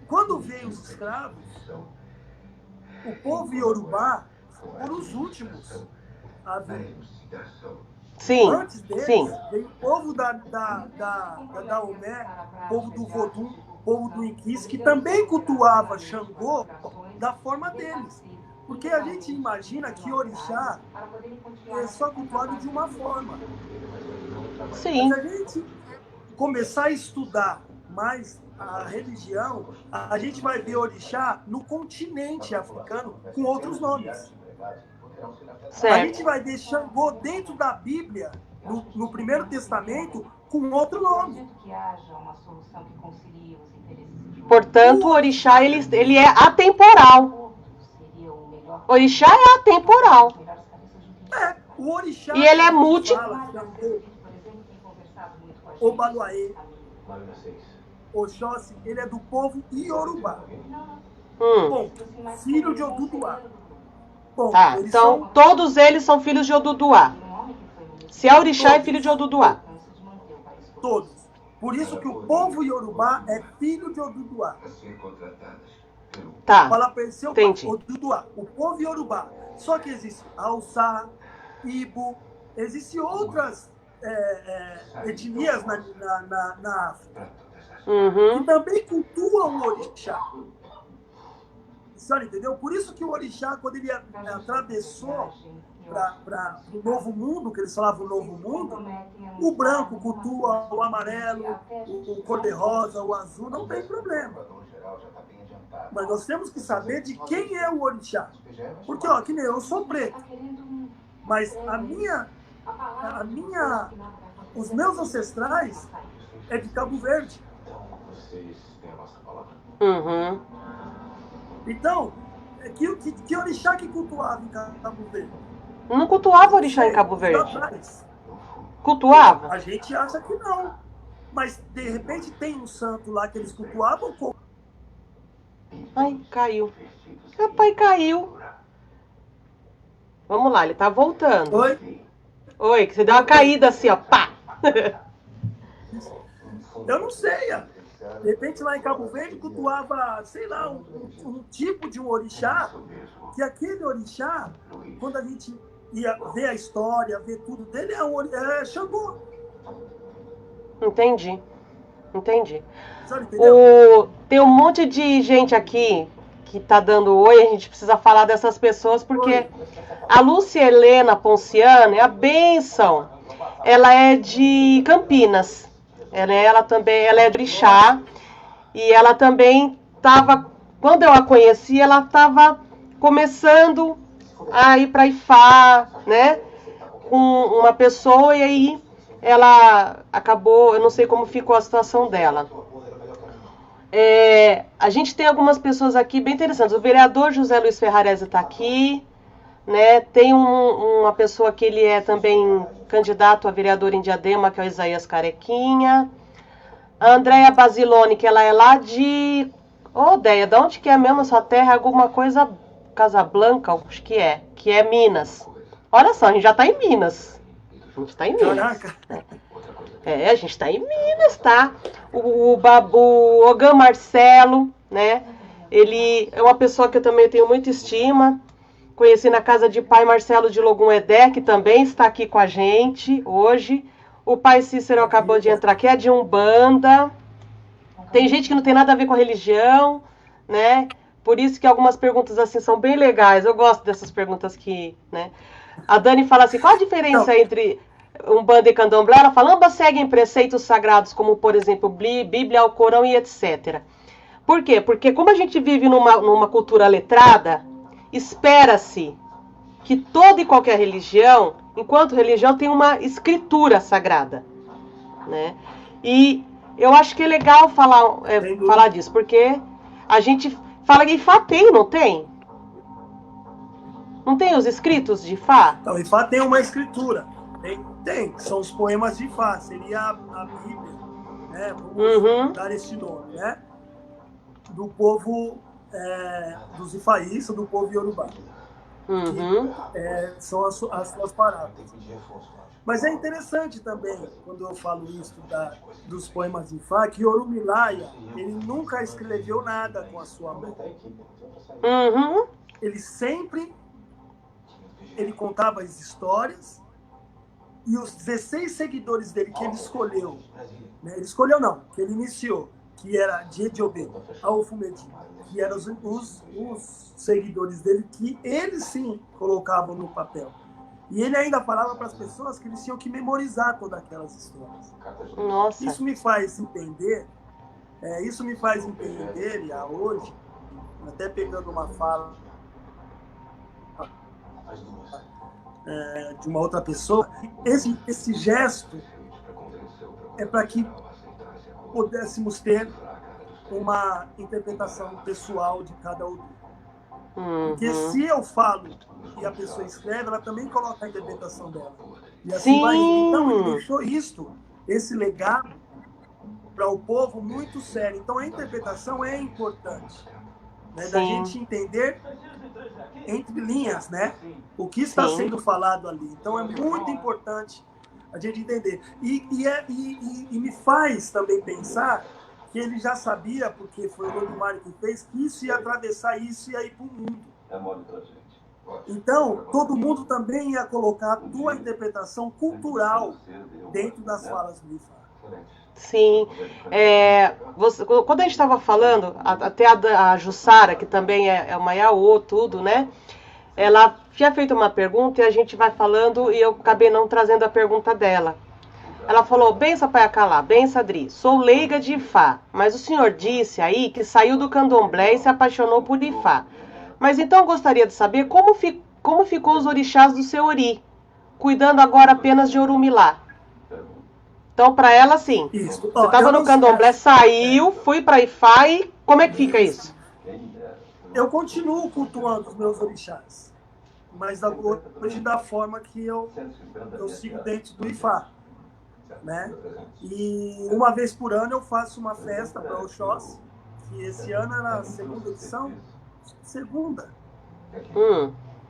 Quando veio os escravos, o povo Yorubá foram os últimos a vir. Sim, antes deles, sim. Veio o povo da Omé, o povo do Vodum, o povo do Inquis, que também cultuava Xangô da forma deles. Porque a gente imagina que orixá é só cultuado de uma forma. Sim. Mas a gente começar a estudar mais a religião, a gente vai ver orixá no continente africano com outros nomes. Certo. A gente vai ver Xangô dentro da Bíblia, no Primeiro Testamento, com outro nome. Portanto, o orixá ele é atemporal. Orixá é atemporal. O orixá... E ele é multi... Obaloaê, Oxóssi, ele é do povo Iorubá. Bom, filho de Oduduá. Bom, tá, então todos eles são filhos de Oduduá. Se é orixá, é filho de Oduduá. Todos. Por isso que o povo Yorubá é filho de Oduduá. Tá, fala para seu entendi. Oduduá, o povo Yorubá. Só que existe Alçá, Ibo, existem outras etnias na África. Uhum. E também cultuam o orixá. Você entendeu? Por isso que o orixá, quando ele atravessou para o novo mundo, que eles falavam o novo mundo, o branco cultua o amarelo, o cor-de-rosa, o azul, não tem problema. Mas nós temos que saber de quem é o orixá. Porque, ó, que nem eu sou preto. Mas os meus ancestrais é de Cabo Verde. Uhum. Então, que orixá que cultuava em Cabo Verde? Não cultuava orixá em Cabo Verde. Cultuava? A gente acha que não. Mas, de repente, tem um santo lá que eles cultuavam. Ai, caiu. Papai caiu. Vamos lá, ele tá voltando. Oi, que você deu uma caída assim, ó. Pá! Eu não sei, ó. De repente, lá em Cabo Verde, cultuava, sei lá, um tipo de um orixá, que aquele orixá, quando a gente ia ver a história, ver tudo dele, é Xangô. Entendi. Sabe, entendeu? Tem um monte de gente aqui que tá dando oi, a gente precisa falar dessas pessoas, porque a Lúcia Helena Ponciano é a bênção. Ela é de Campinas. ela também, ela é de orixá, e ela também estava, quando eu a conheci, ela estava começando a ir para Ifá, né, com uma pessoa, e aí ela acabou, eu não sei como ficou a situação dela. A gente tem algumas pessoas aqui bem interessantes. O vereador José Luiz Ferrarese está aqui, né? Tem uma pessoa que ele é também candidato a vereador em Diadema, que é o Isaías Carequinha. A Andréia Basilone, que ela é lá de... Ô, Deia, de onde que é mesmo a sua terra? Alguma coisa... Casablanca, acho que é Minas. Olha só, a gente já está em Minas. A gente está em Minas. Caraca. A gente está em Minas, tá? O Ogan Marcelo, né? Ele é uma pessoa que eu também tenho muita estima. Conheci na casa de pai Marcelo de Logum Edé, que também está aqui com a gente hoje. O pai Cícero acabou de entrar aqui, é de Umbanda. Tem gente que não tem nada a ver com a religião, né? Por isso que algumas perguntas assim são bem legais. Eu gosto dessas perguntas que, né? A Dani fala assim, qual a diferença entre Umbanda e Candomblé? Ela fala, ambas seguem preceitos sagrados, como, por exemplo, Bíblia, Alcorão e etc. Por quê? Porque como a gente vive numa cultura letrada, espera-se que toda e qualquer religião, enquanto religião, tem uma escritura sagrada, né? E eu acho que é legal falar disso, porque a gente fala que Ifá tem, não tem? Não tem os escritos de Ifá? Então, Ifá tem uma escritura. Tem, são os poemas de Ifá, seria a Bíblia, né? Vamos dar esse nome, né? Do povo dos ifaístas, do povo iorubá. São as suas parábolas. Mas é interessante também, quando eu falo isso dos poemas de Ifá, que Orumilaya, ele nunca escreveu nada com a sua mão. Ele sempre contava as histórias, e os 16 seguidores dele que ele escolheu, né? Ele escolheu não, que ele iniciou, que era Djedjobê, Aofumedi, que eram os seguidores dele, que eles sim colocavam no papel. E ele ainda falava para as pessoas que eles tinham que memorizar todas aquelas histórias. Nossa. Isso me faz entender, e hoje, até pegando uma fala de uma outra pessoa, esse gesto é para que pudéssemos ter uma interpretação pessoal de cada um. Porque se eu falo e a pessoa escreve, ela também coloca a interpretação dela. E assim vai indo. Então, ele deixou esse legado para o povo muito sério. Então, a interpretação é importante, né? Da gente entender entre linhas, né? O que está sendo falado ali. Então, é muito importante a gente entender. E me faz também pensar que ele já sabia, porque foi o Lodumário que fez, que isso ia atravessar isso e ia ir para o mundo. Então, todo mundo também ia colocar a tua interpretação cultural dentro das falas do Ifá. Sim. Quando a gente estava falando, até a Jussara, que também é uma Yaô, tudo, né? Ela tinha feito uma pergunta e a gente vai falando e eu acabei não trazendo a pergunta dela. Ela falou, benção Paiacalá, benção Adri, sou leiga de Ifá, mas o senhor disse aí que saiu do candomblé e se apaixonou por Ifá. Mas então eu gostaria de saber como ficou os orixás do seu Ori, cuidando agora apenas de Orumilá. Então, para ela, sim. Isso. Você estava no candomblé, saiu, fui para Ifá e como é que fica isso? Eu continuo cultuando os meus orixás, mas hoje da forma que eu sigo dentro do Ifá, né? E uma vez por ano eu faço uma festa para Oxóssi, que esse ano era a segunda edição.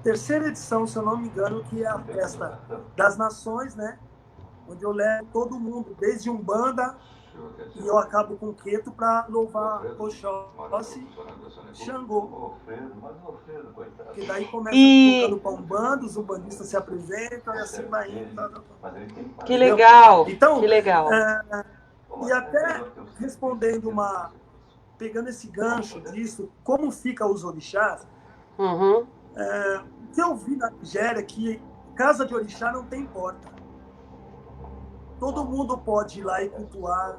Terceira edição, se eu não me engano, que é a festa das nações, né? Onde eu levo todo mundo, desde Umbanda, e eu acabo com Queto para louvar Oxóssi, Xangô. Que daí começa tocando para Umbanda, os umbandistas se apresentam e assim vai indo. Que legal, então, que legal. E até respondendo pegando esse gancho disso, como fica os orixás, o que eu vi na Nigéria é que casa de orixá não tem porta. todo mundo pode ir lá e cultuar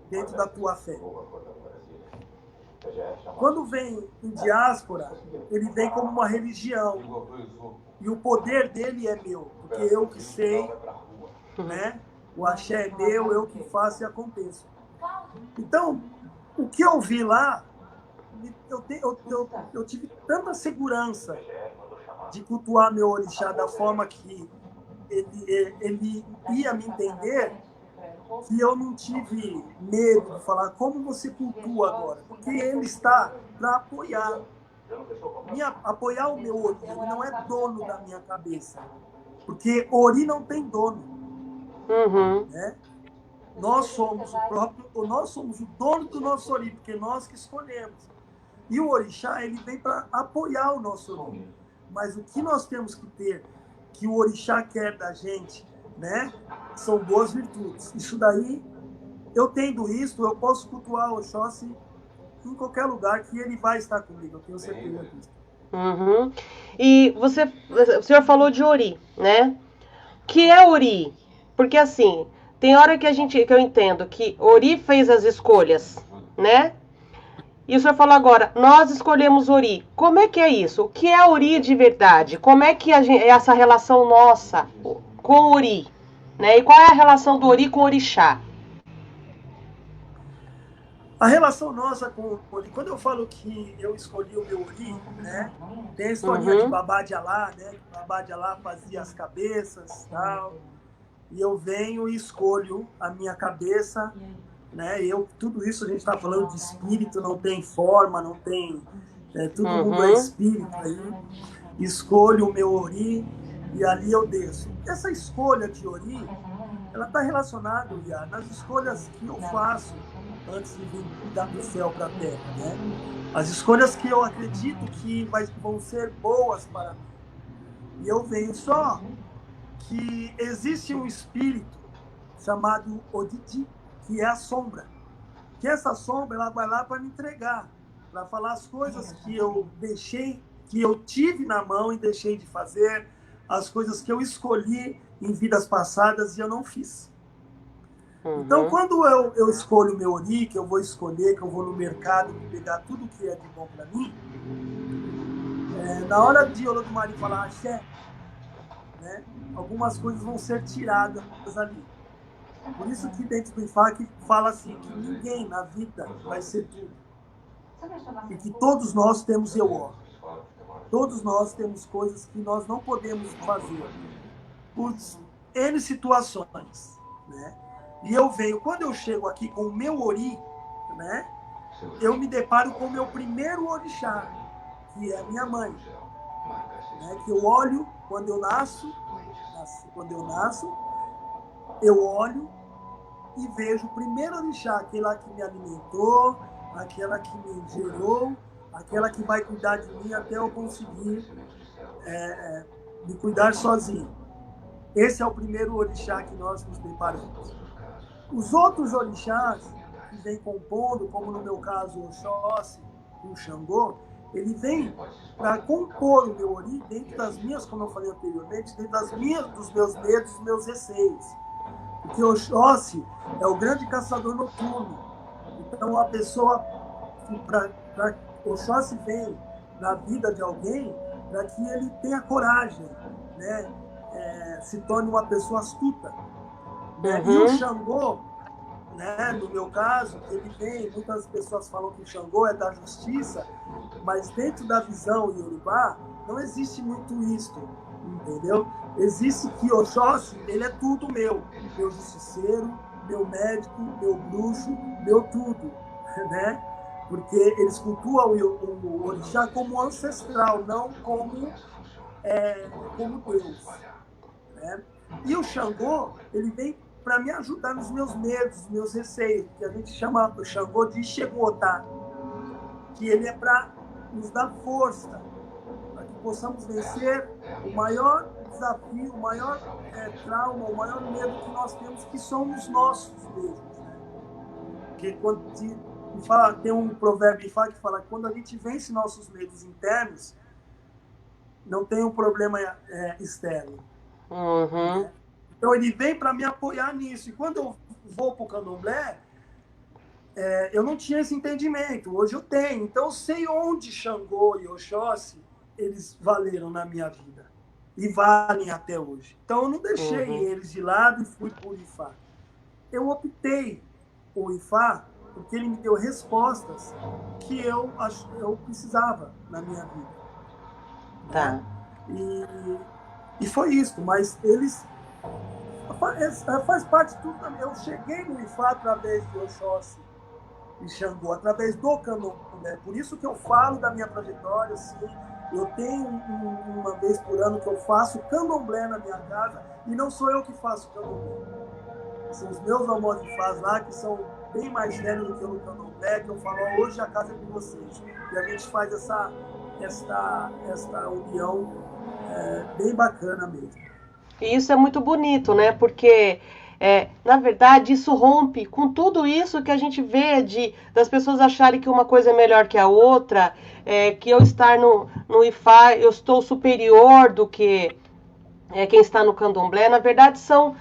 dentro da tua fé. Quando vem em diáspora, ele vem como uma religião. E o poder dele é meu, porque eu que sei, né? O axé é meu, eu que faço e aconteço. Então, o que eu vi lá, eu tive tanta segurança de cultuar meu orixá da forma que ele ia me entender, que eu não tive medo de falar como você cultua agora, porque ele está para apoiar o meu Ori, ele não é dono da minha cabeça, porque Ori não tem dono, né? Nós somos o dono do nosso Ori, porque nós que escolhemos. E o orixá, ele vem para apoiar o nosso Ori. Mas o que nós temos que ter, que o orixá quer da gente, né? São boas virtudes. Isso daí, eu tendo isso, eu posso cultuar o Oxóssi em qualquer lugar que ele vai estar comigo, eu tenho certeza disso. E o senhor falou de Ori, né? O que é Ori? Porque assim, tem hora que eu entendo que Ori fez as escolhas, né? E o senhor falou agora, nós escolhemos Ori. Como é que é isso? O que é Ori de verdade? Como é que é essa relação nossa com Ori? Né? E qual é a relação do Ori com o Orixá? A relação nossa com o Ori, quando eu falo que eu escolhi o meu Ori, né? Tem a historinha de Babá de Alá, né? Babá de Alá fazia as cabeças e tal. E eu venho e escolho a minha cabeça, né? Tudo isso a gente está falando de espírito, não tem forma, não tem... todo mundo é espírito aí. Escolho o meu Ori e ali eu desço. Essa escolha de Ori, ela está relacionada, Iá, nas escolhas que eu faço antes de vir do céu para a terra, né? As escolhas que eu acredito que vão ser boas para mim. E eu venho só que existe um espírito chamado Odidi, que é a sombra. Que essa sombra, ela vai lá para me entregar, para falar as coisas que eu deixei, que eu tive na mão e deixei de fazer, as coisas que eu escolhi em vidas passadas e eu não fiz. Então, quando eu escolho o meu Ori, que eu vou escolher, que eu vou no mercado pegar tudo que é de bom para mim, na hora de Olodumare falar axé, né, algumas coisas vão ser tiradas ali. Por isso que dentro do IFAC fala assim, que ninguém na vida vai ser tudo. E que todos nós temos eu. Todos nós temos coisas que nós não podemos fazer por N situações, né? E eu venho, quando eu chego aqui com o meu Ori, né? Eu me deparo com o meu primeiro orixá, que é a minha mãe, né? Que eu olho quando eu nasço, eu olho e vejo o primeiro orixá, aquela que me alimentou, aquela que me gerou, aquela que vai cuidar de mim até eu conseguir me cuidar sozinho. Esse é o primeiro orixá que nós nos deparamos. Os outros orixás que vêm compondo, como no meu caso o Oxóssi, o Xangô, ele vem para compor o meu Ori dentro das minhas, como eu falei anteriormente, dentro dos meus medos, dos meus receios. Porque o Oxóssi é o grande caçador noturno. Então, a pessoa, o Oxóssi vem na vida de alguém para que ele tenha coragem, né? Se torne uma pessoa astuta. E o Xangô, né, no meu caso, ele vem, muitas pessoas falam que o Xangô é da justiça, mas dentro da visão iorubá, não existe muito isso, entendeu? Existe que o Oxóssi, ele é tudo meu justiceiro, meu médico, meu bruxo, meu tudo, né? Porque eles cultuam o orixá como ancestral, não como Deus, né? E o Xangô, ele vem para me ajudar nos meus medos, nos meus receios, que a gente chama o Xangô de Xegotá, que ele é para nos dar força, para que possamos vencer o maior desafio, o maior trauma, o maior medo que nós temos, que somos nossos mesmos. Né? Porque quando tem um provérbio que fala que quando a gente vence nossos medos internos, não tem um problema externo. Né? Então ele vem para me apoiar nisso. E quando eu vou para o candomblé, eu não tinha esse entendimento. Hoje eu tenho. Então eu sei onde Xangô e Oxóssi eles valeram na minha vida. E valem até hoje. Então eu não deixei eles de lado e fui para o Ifá. Eu optei por Ifá porque ele me deu respostas que eu precisava na minha vida. Tá. Né? E foi isso. Mas eles... Faz parte de tudo também. Eu cheguei no Ifá através de Oxóssi e Xangô, através do candomblé. Por isso que eu falo da minha trajetória, assim, eu tenho uma vez por ano que eu faço candomblé na minha casa, e não sou eu que faço candomblé. São os meus almoxarifás lá, que são bem mais velhos do que eu no candomblé, que eu falo, hoje a casa é de vocês. E a gente faz essa união bem bacana mesmo. E isso é muito bonito, né? Porque, na verdade, isso rompe com tudo isso que a gente vê das pessoas acharem que uma coisa é melhor que a outra, que eu estar no Ifá, eu estou superior do que quem está no candomblé. Na verdade, são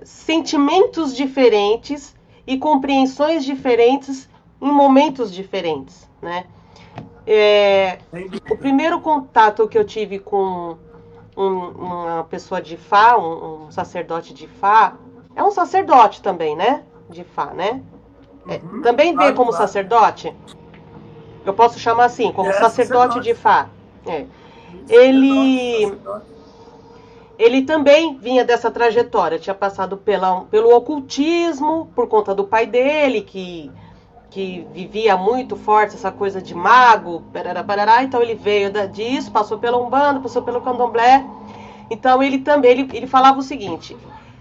sentimentos diferentes e compreensões diferentes em momentos diferentes, né? O primeiro contato que eu tive com uma pessoa de Ifá, um sacerdote de Ifá, é um sacerdote também, né? De Ifá, né? Também vê como sacerdote? Eu posso chamar assim, como sacerdote de Ifá. Ele também vinha dessa trajetória, tinha passado pelo ocultismo, por conta do pai dele, que vivia muito forte essa coisa de mago, parará, então ele veio disso, passou pela Umbanda, passou pelo Candomblé. Então ele também ele falava o seguinte: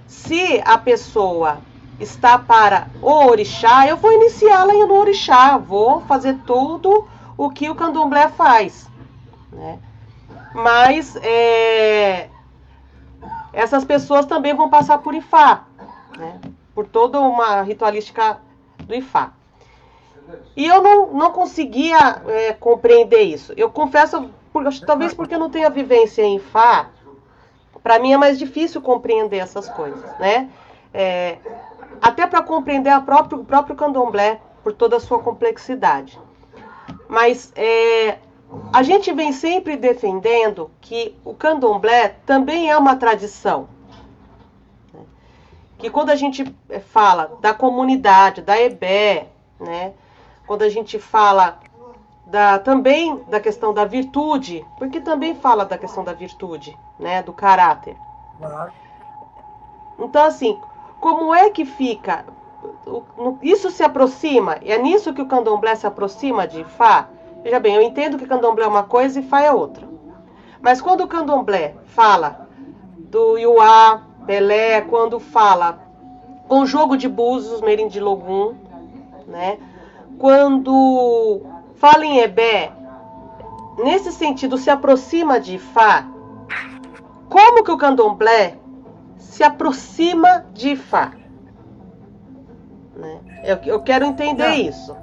se a pessoa está para o orixá, eu vou iniciá-la no orixá, vou fazer tudo o que o Candomblé faz, né? Mas essas pessoas também vão passar por Ifá, né? Por toda uma ritualística do Ifá. E eu não conseguia compreender isso. Eu confesso, talvez porque eu não tenho a vivência em Ifá, para mim é mais difícil compreender essas coisas, né? Até para compreender o próprio candomblé, por toda a sua complexidade. Mas a gente vem sempre defendendo que o candomblé também é uma tradição. Que quando a gente fala da comunidade, da EBE, né? Quando a gente fala também da questão da virtude, porque também fala da questão da virtude, né? Do caráter. Então, assim, como é que fica? Isso se aproxima? É nisso que o candomblé se aproxima de Ifá? Veja bem, eu entendo que candomblé é uma coisa e Ifá é outra. Mas quando o candomblé fala do Iuá, Belé, quando fala com o jogo de búzios, Merim de Logum, né? Quando fala em Ebé, nesse sentido se aproxima de Ifá, como que o candomblé se aproxima de Ifá? Né? Eu quero entender isso.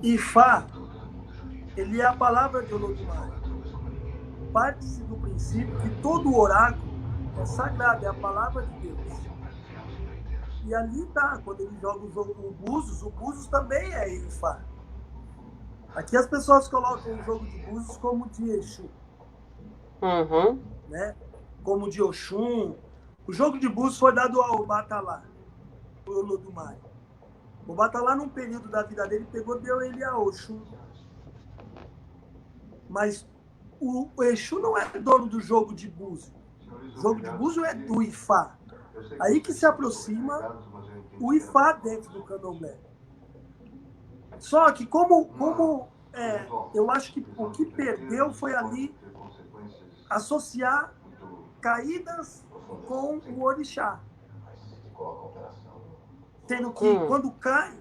Ifá, ele é a palavra de Olodumare. Parte-se do princípio que todo oráculo é sagrado, é a palavra de Deus. E ali tá, quando ele joga o Búzios também é Ifá. Aqui as pessoas colocam o jogo de Búzios como de Exu. Né? Como de Oxum. O jogo de Búzios foi dado ao Batalá, o Olodumare. O Batalá, num período da vida dele, deu ele a Oxum. Mas o Exu não é dono do jogo de Búzios. O jogo de Búzios é do Ifá. Aí que se aproxima o Ifá dentro do candomblé. Só que eu acho que o que perdeu foi ali associar caídas com o orixá. Sendo que quando cai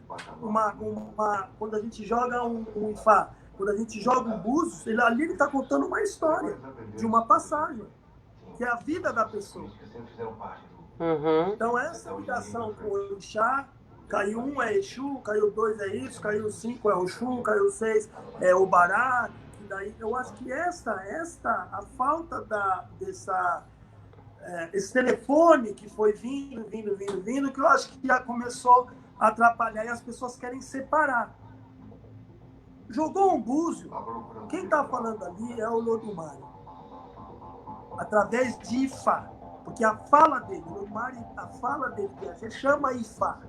quando a gente joga um Ifá, quando a gente joga um Búzios, ali ele está contando uma história de uma passagem, que é a vida da pessoa. Então essa ligação com o orixá, caiu 1 é Exu, caiu 2 é isso, caiu 5 é Oxum, caiu 6 é Obará. Daí, eu acho que a falta esse telefone que foi vindo, que eu acho que já começou a atrapalhar e as pessoas querem separar. Jogou um búzio, quem está falando ali é o Lodumário, através de Ifá, porque a fala dele, a fala dele, que a gente chama Ifá.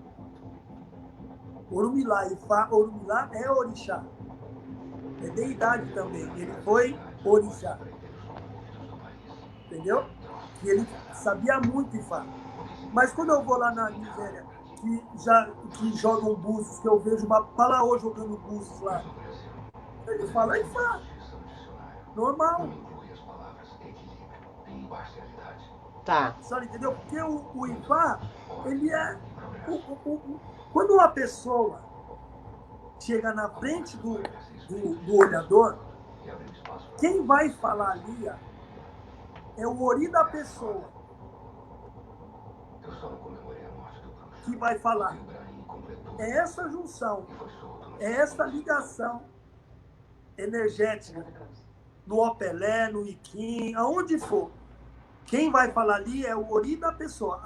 Orumilá, Ifá, Orumilá é orixá, é deidade também, ele foi orixá, entendeu? E ele sabia muito Ifá. Mas quando eu vou lá na Nigéria, que jogam búzios, que eu vejo uma palaô jogando búzios lá, ele fala Ifá, normal. Tá. Sabe, entendeu? Porque o Ifá, ele é... Quando uma pessoa chega na frente do olhador, quem vai falar ali é o ori da pessoa que vai falar. É essa junção, é essa ligação energética no Opelé, no Iquim, aonde for. Quem vai falar ali é o ori da pessoa,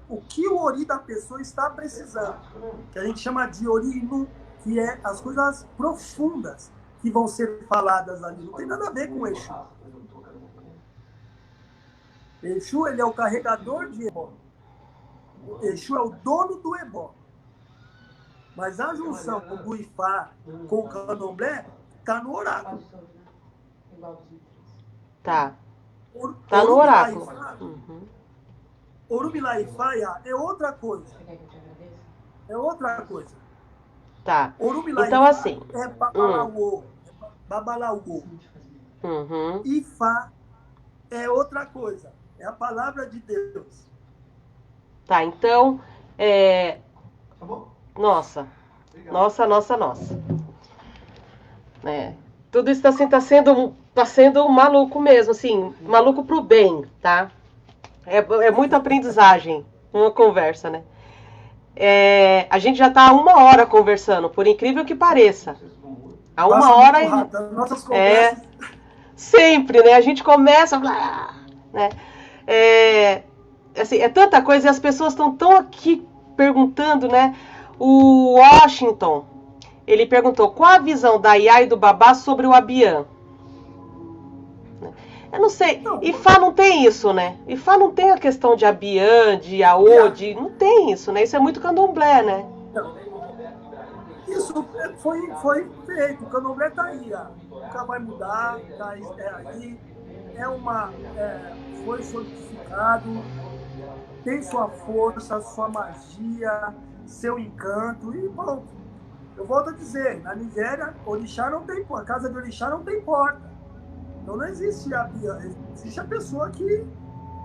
o que o ori da pessoa está precisando, que a gente chama de ori, que é as coisas profundas que vão ser faladas ali. Não tem nada a ver com o Exu. Exu, ele é o carregador de Ebó. O Exu é o dono do Ebó. Mas a junção do Ifá com o Candomblé está no oráculo. Tá. Tá no oráculo. Orumilá Ifá é outra coisa. É outra coisa. Tá. Orumilá então, Ifá assim. É Babalauô. Babalauô. Ifá é outra coisa. É a palavra de Deus. Tá, então. Nossa. Tudo isso assim, tá sendo maluco mesmo, assim, maluco pro bem, tá? É muita aprendizagem uma conversa, né? A gente já tá há 1 hora conversando, por incrível que pareça. Há 1 hora e... Nossas conversas... Sempre, né? A gente começa... né? Assim, é tanta coisa e as pessoas estão tão aqui perguntando, né? O Washington, ele perguntou qual a visão da Iá e do Babá sobre o Abian. Eu não sei, Ifá não tem isso, né? Ifá não tem a questão de Abian, de Iaô, não tem isso, né? Isso é muito candomblé, né? Isso foi feito, o candomblé tá aí, nunca vai mudar, tá aí, foi solidificado, tem sua força, sua magia, seu encanto, e bom, eu volto a dizer, na Nigéria, orixá não tem porta, a casa de orixá não tem porta. Então não existe Abian, existe a pessoa que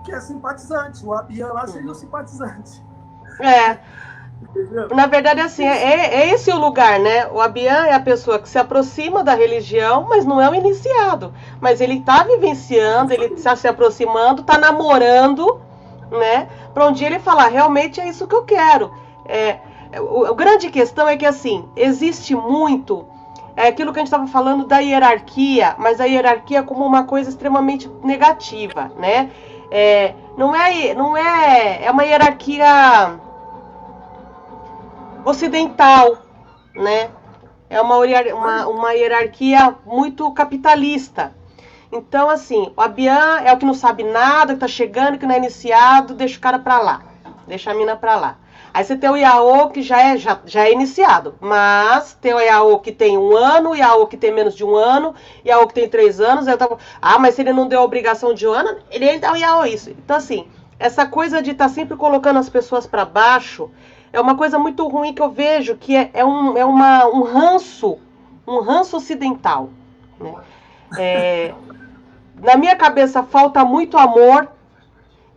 é simpatizante. O Abian lá seria o simpatizante. Entendeu? Na verdade, assim, é esse o lugar, né? O Abian é a pessoa que se aproxima da religião, mas não é um iniciado. Mas ele tá vivenciando, ele está se aproximando, tá namorando, né? Para um dia ele falar, realmente é isso que eu quero. A grande questão é que, assim, existe muito... É aquilo que a gente estava falando da hierarquia, mas a hierarquia como uma coisa extremamente negativa, né? É uma hierarquia ocidental, né? É uma hierarquia muito capitalista. Então, assim, o Abian é o que não sabe nada, que tá chegando, que não é iniciado, deixa o cara pra lá, deixa a mina pra lá. Aí você tem o Iaô, que já é iniciado, mas tem o Iaô que tem 1 ano, o Iaô que tem menos de 1 ano, Iaô que tem 3 anos, mas se ele não deu a obrigação de 1 ano, ele dá o Iaô isso. Então, assim, essa coisa de estar sempre colocando as pessoas para baixo é uma coisa muito ruim que eu vejo, que é um ranço ocidental, né? Na minha cabeça falta muito amor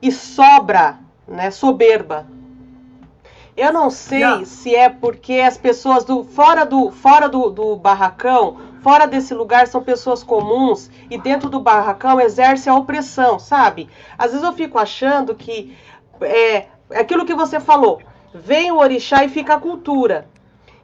e sobra, né, soberba. Eu não sei se é porque as pessoas fora do barracão, fora desse lugar, são pessoas comuns e dentro do barracão exerce a opressão, sabe? Às vezes eu fico achando que aquilo que você falou, vem o orixá e fica a cultura.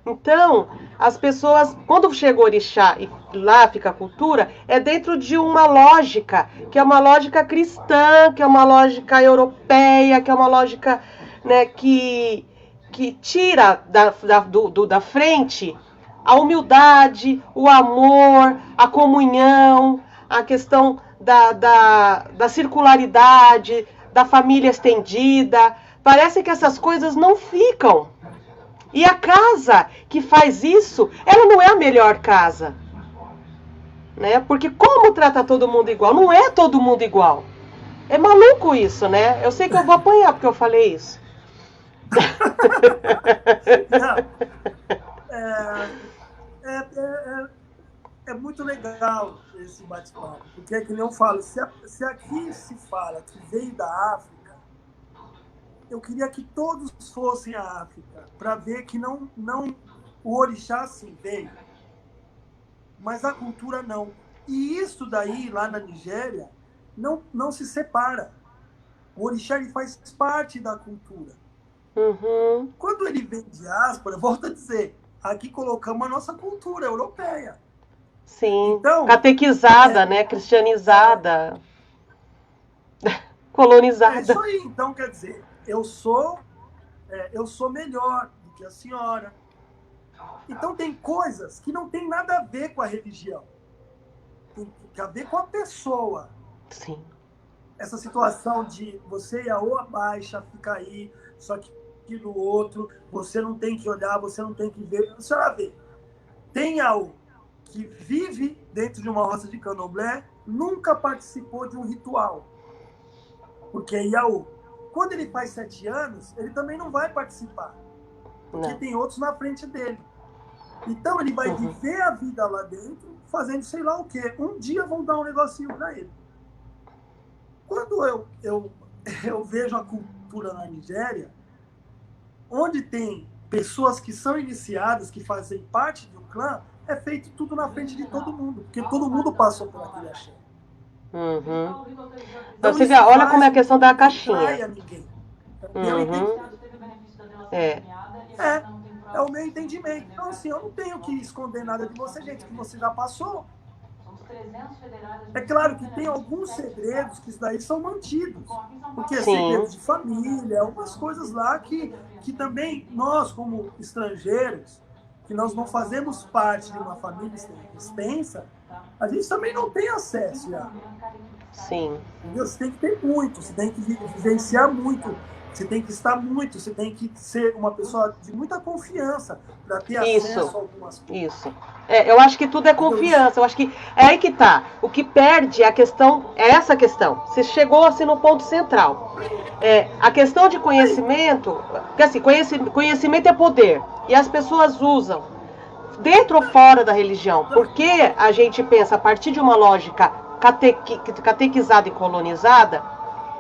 Então, as pessoas, quando chega o orixá e lá fica a cultura, é dentro de uma lógica, que é uma lógica cristã, que é uma lógica europeia, que é uma lógica, né, que tira da frente a humildade, o amor, a comunhão, a questão da circularidade, da família estendida. Parece que essas coisas não ficam. E a casa que faz isso, ela não é a melhor casa. Né? Porque como trata todo mundo igual? Não é todo mundo igual. É maluco isso, né? Eu sei que eu vou apanhar porque eu falei isso. É muito legal esse bate-papo, porque é que nem eu falo, se aqui se fala que veio da África, eu queria que todos fossem à África, para ver que não, o orixá sim veio, mas a cultura não. E isso daí, lá na Nigéria, não se separa. O orixá ele faz parte da cultura. Uhum. Quando ele vem de diáspora, volto a dizer, aqui colocamos a nossa cultura europeia. Sim, então, catequizada, né? Cristianizada, colonizada. É isso aí. Então, quer dizer, eu sou melhor do que a senhora. Então, tem coisas que não tem nada a ver com a religião. Tem a ver com a pessoa. Sim. Essa situação de você ir ou abaixa, fica aí, só que no outro, você não tem que olhar, você não tem que ver. A senhora vê, tem algo que vive dentro de uma roça de candomblé, nunca participou de um ritual. Porque é Iaú. Quando ele faz 7 anos, ele também não vai participar. Porque Não. tem outros na frente dele. Então ele vai viver a vida lá dentro, fazendo sei lá o quê. Um dia vão dar um negocinho para ele. Quando eu vejo a cultura na Nigéria, onde tem pessoas que são iniciadas, que fazem parte de um clã, é feito tudo na frente de todo mundo. Porque todo mundo passou por aquele axé. Uhum. Então, você vê, olha como é a questão da caixinha. É o meu entendimento. Então, assim, eu não tenho que esconder nada de você, gente, que você já passou. É claro que tem alguns segredos que isso daí são mantidos. Porque é segredos de família, algumas coisas lá que também nós, como estrangeiros, que nós não fazemos parte de uma família extensa, a gente também não tem acesso já. Sim. Entendeu? Você tem que ter muito, você tem que vivenciar muito, você tem que estar muito, você tem que ser uma pessoa de muita confiança para ter acesso a algumas coisas. Isso. Eu acho que tudo é confiança. Eu acho que é aí que tá. O que perde é a questão, é essa questão. Você chegou assim no ponto central. A questão de conhecimento, porque assim, conhecimento é poder. E as pessoas usam, dentro ou fora da religião, porque a gente pensa a partir de uma lógica catequizada e colonizada,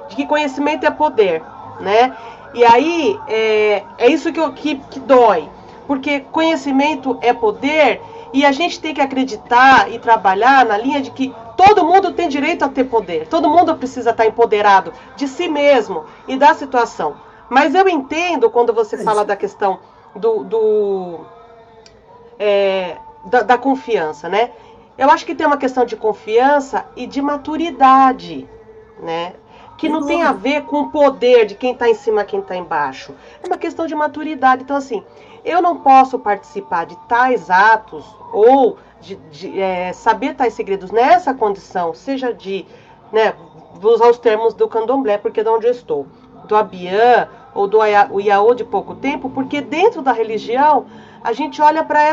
de que conhecimento é poder, né? E aí, é isso que dói. Porque conhecimento é poder e a gente tem que acreditar e trabalhar na linha de que todo mundo tem direito a ter poder. Todo mundo precisa estar empoderado de si mesmo e da situação. Mas eu entendo quando você fala da questão da confiança, né? Eu acho que tem uma questão de confiança e de maturidade, né? Que não tem a ver com o poder de quem está em cima e quem está embaixo. É uma questão de maturidade. Então, assim, eu não posso participar de tais atos ou de saber tais segredos nessa condição, seja de, né, vou usar os termos do candomblé, porque é de onde eu estou, do abiã ou do iaô de pouco tempo, porque dentro da religião a gente olha para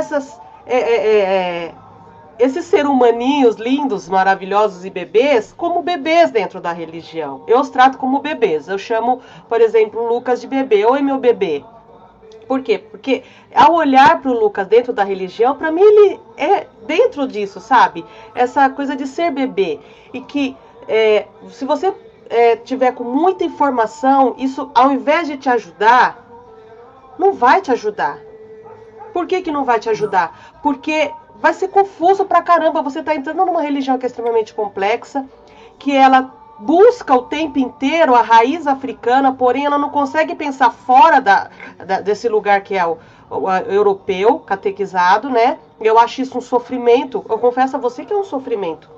esses seres humaninhos lindos, maravilhosos e bebês, como bebês dentro da religião. Eu os trato como bebês. Eu chamo, por exemplo, o Lucas de bebê. Oi, meu bebê. Por quê? Porque ao olhar para o Lucas dentro da religião, para mim ele é dentro disso, sabe? Essa coisa de ser bebê. E que se você tiver com muita informação, isso ao invés de te ajudar, não vai te ajudar. Por que não vai te ajudar? Porque vai ser confuso pra caramba. Você tá entrando numa religião que é extremamente complexa, que ela busca o tempo inteiro a raiz africana, porém ela não consegue pensar fora desse lugar que é europeu, catequizado, né? Eu acho isso um sofrimento. Eu confesso a você que é um sofrimento.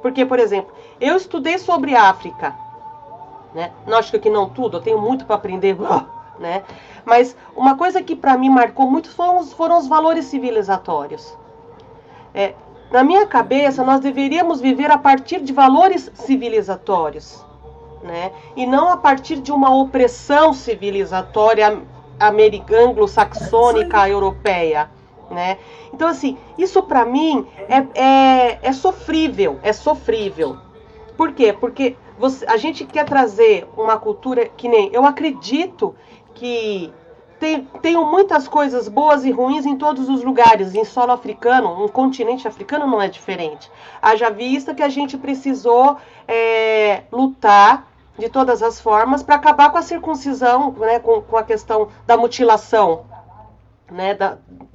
Porque, por exemplo, eu estudei sobre África, né? Lógico que não tudo, eu tenho muito para aprender, né? Mas uma coisa que para mim marcou muito foram os valores civilizatórios. Na minha cabeça, nós deveríamos viver a partir de valores civilizatórios, né? E não a partir de uma opressão civilizatória anglo-saxônica, europeia, né? Então, assim, isso para mim é sofrível, é sofrível. Por quê? Porque a gente quer trazer uma cultura que nem... Eu acredito que tenho muitas coisas boas e ruins em todos os lugares. Em solo africano, um continente africano não é diferente. Haja vista que a gente precisou lutar de todas as formas para acabar com a circuncisão, né, com a questão da mutilação, né,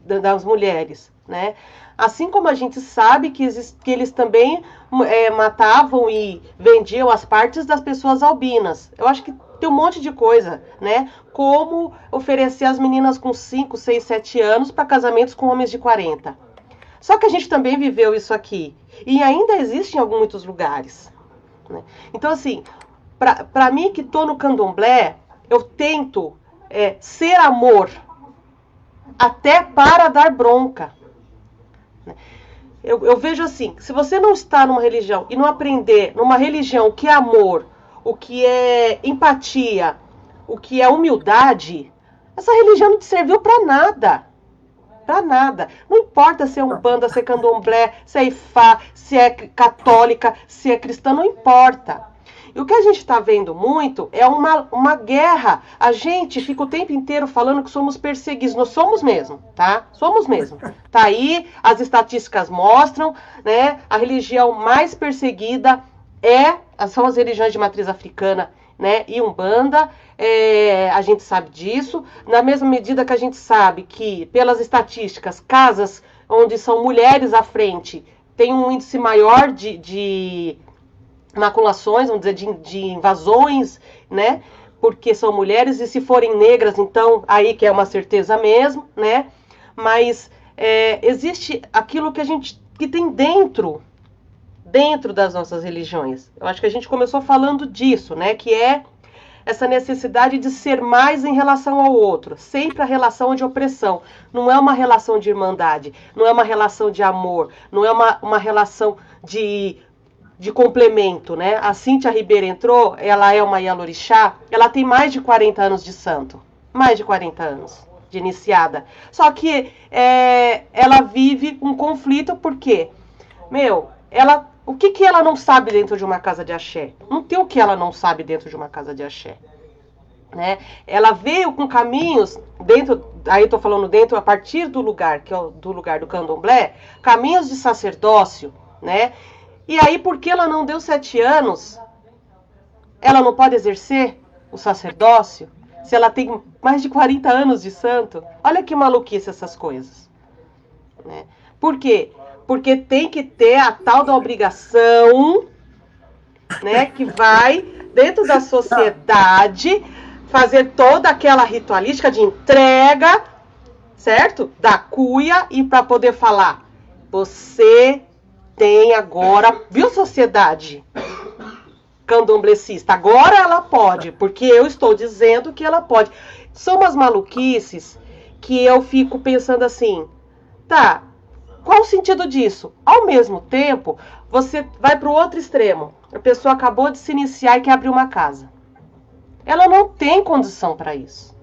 das mulheres, né? Assim como a gente sabe que eles também matavam e vendiam as partes das pessoas albinas. Eu acho que tem um monte de coisa, né? Como oferecer as meninas com 5, 6, 7 anos para casamentos com homens de 40. Só que a gente também viveu isso aqui. E ainda existe em muitos lugares, né? Então, assim, para mim que estou no candomblé, eu tento ser amor até para dar bronca. Eu vejo assim, se você não está numa religião e não aprender numa religião o que é amor, o que é empatia, o que é humildade, essa religião não te serviu para nada. Para nada. Não importa se é umbanda, se é candomblé, se é ifá, se é católica, se é cristã, não importa. E o que a gente está vendo muito é uma guerra. A gente fica o tempo inteiro falando que somos perseguidos. Nós somos mesmo, tá? Somos mesmo. Tá aí, as estatísticas mostram, né? A religião mais perseguida são as religiões de matriz africana, né? E umbanda. A gente sabe disso. Na mesma medida que a gente sabe que, pelas estatísticas, casas onde são mulheres à frente tem um índice maior de maculações, vamos dizer, de invasões, né? Porque são mulheres, e se forem negras, então, aí que é uma certeza mesmo, né? Mas existe aquilo que tem dentro das nossas religiões. Eu acho que a gente começou falando disso, né? Que é essa necessidade de ser mais em relação ao outro, sempre a relação de opressão. Não é uma relação de irmandade, não é uma relação de amor, não é uma relação de complemento, né? A Cíntia Ribeiro entrou, ela é uma Yalorixá, ela tem mais de 40 anos de santo, mais de 40 anos de iniciada. Só que ela vive um conflito porque, o que ela não sabe dentro de uma casa de axé? Não tem o que ela não sabe dentro de uma casa de axé, né? Ela veio com caminhos aí eu tô falando dentro, a partir do lugar, que é do lugar do candomblé, caminhos de sacerdócio, né? E aí, porque ela não deu 7 anos, ela não pode exercer o sacerdócio? Se ela tem mais de 40 anos de santo? Olha que maluquice essas coisas, né? Por quê? Porque tem que ter a tal da obrigação, né? Que vai, dentro da sociedade, fazer toda aquela ritualística de entrega, certo? Da cuia, e para poder falar, você tem agora, viu, sociedade candomblecista, agora ela pode, porque eu estou dizendo que ela pode. São umas maluquices que eu fico pensando assim, tá, qual o sentido disso? Ao mesmo tempo, você vai para o outro extremo. A pessoa acabou de se iniciar e quer abrir uma casa. Ela não tem condição para isso.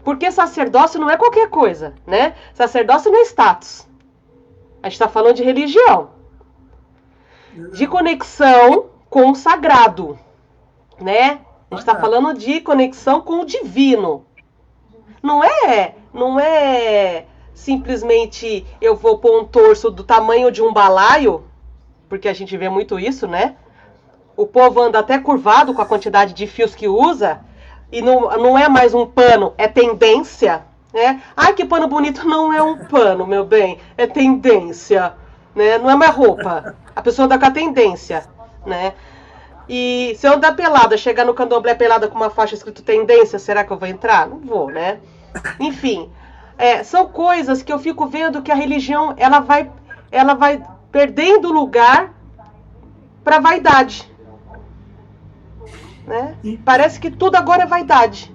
Porque sacerdócio não é qualquer coisa, né? Sacerdócio não é status. A gente está falando de religião, de conexão com o sagrado, né? A gente está falando de conexão com o divino. Não é simplesmente eu vou pôr um torso do tamanho de um balaio, porque a gente vê muito isso, né? O povo anda até curvado com a quantidade de fios que usa, e não é mais um pano, é tendência. Né? Ai, que pano bonito. Não é um pano, meu bem, é tendência, né? Não é mais roupa, a pessoa anda com a tendência, né? E se eu andar pelada, chegar no candomblé pelada com uma faixa escrito tendência, será que eu vou entrar? Não vou, né? Enfim, são coisas que eu fico vendo que a religião ela vai perdendo lugar para vaidade, né? Então, Parece que tudo agora é vaidade.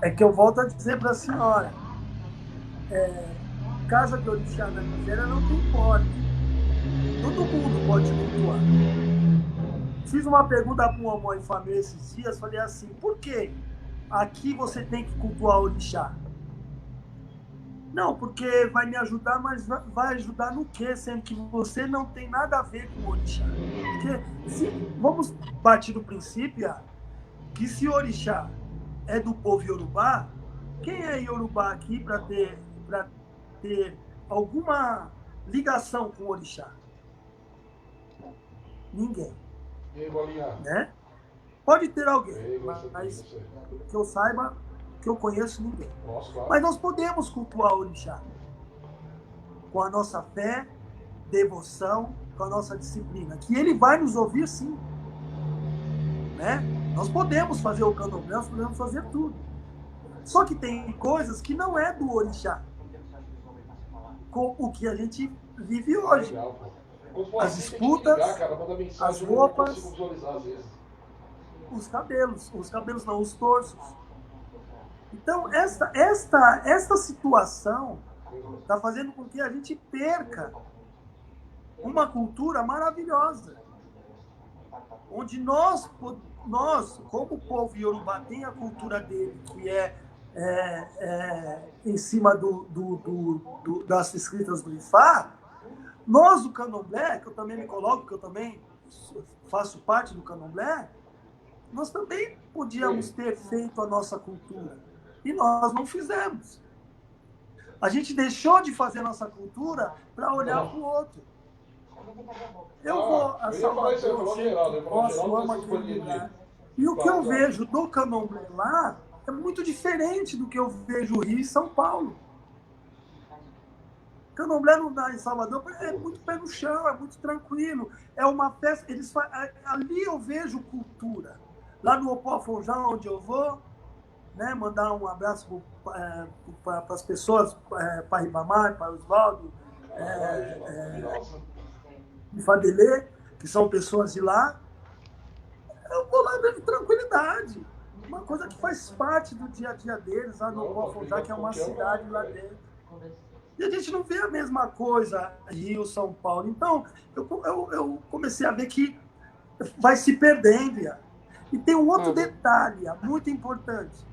é que eu volto a dizer para a senhora, casa de orixá na Nigéria não tem porte. Todo mundo pode cultuar. Fiz uma pergunta para uma mãe família esses dias, falei assim, por que aqui você tem que cultuar orixá? Não, porque vai me ajudar, mas vai ajudar no quê? Sendo que você não tem nada a ver com o orixá. Porque vamos partir do princípio que se orixá é do povo Yorubá, quem é Yorubá aqui para ter alguma ligação com o orixá? Ninguém. Né? Pode ter alguém, mas que eu saiba, que eu conheço, ninguém. Mas nós podemos cultuar o orixá com a nossa fé, devoção, com a nossa disciplina, que ele vai nos ouvir sim. Né? Nós podemos fazer o candomblé, nós podemos fazer tudo. Só que tem coisas que não é do orixá, com o que a gente vive hoje. As disputas, as roupas, os cabelos não, os torsos. Então, esta situação está fazendo com que a gente perca uma cultura maravilhosa, onde nós como povo Yorubá, tem a cultura dele, que em cima das escritas do Ifá. Nós, do candomblé, que eu também me coloco, que eu também faço parte do candomblé, nós também podíamos ter feito a nossa cultura. E nós não fizemos. A gente deixou de fazer a nossa cultura para olhar para o outro. Eu vou a Salvador, eu amo aquele lugar. E o que eu vejo do candomblé lá é muito diferente do que eu vejo no Rio e São Paulo. Candomblé não dá em Salvador, é muito pé no chão, é muito tranquilo. É uma festa. Ali eu vejo cultura. Lá no Opoafojá, onde eu vou, né, mandar um abraço para as pessoas, para Ribamar, para Oswaldo, e Fadelê, que são pessoas de lá. Eu vou lá ver tranquilidade. Uma coisa que faz parte do dia a dia deles, lá no Opoafojá, que é uma cidade lá dentro. E a gente não vê a mesma coisa Rio, São Paulo. Então, eu comecei a ver que vai se perdendo. E tem um outro detalhe muito importante.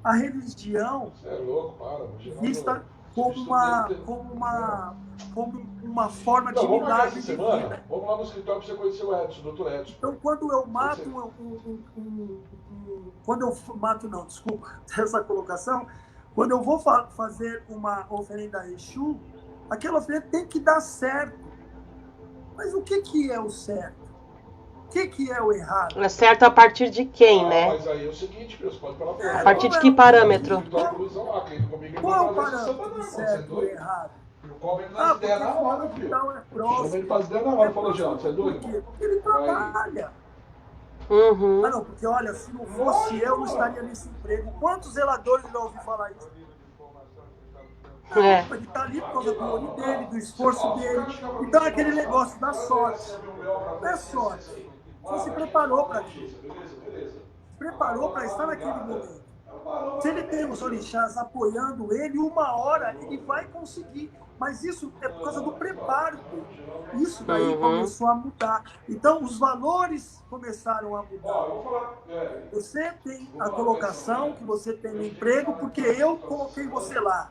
A religião vista como uma forma de milagre de vida. Vamos lá no escritório para você conhecer o Edson, o Dr. Edson. Então, quando eu mato não, desculpa essa colocação. Quando eu vou fazer uma oferenda a Exu, aquela oferenda tem que dar certo. Mas o que é o certo? O que é o errado? É certo a partir de quem, né? Mas aí é o seguinte, você pode falar para a partir de que parâmetro? Qual o parâmetro certo ou errado? O Cobre não faz ideia na hora, filho. O Cobre faz ideia na hora. Falou, Jean, você é doido? Por quê? Porque ele trabalha. Uhum. Não, porque olha, se não fosse eu, não estaria nesse emprego. Quantos zeladores já ouvi falar isso? Ele está ali por causa do olho dele, do esforço dele. Então é aquele negócio da sorte. Não é sorte. Você se preparou para aquilo. Se preparou para estar naquele momento. Se ele tem os orixás apoiando ele, uma hora ele vai conseguir. Mas isso é por causa do preparo dele. Isso daí começou a mudar. Então, os valores começaram a mudar. Você tem a colocação que você tem no emprego porque eu coloquei você lá.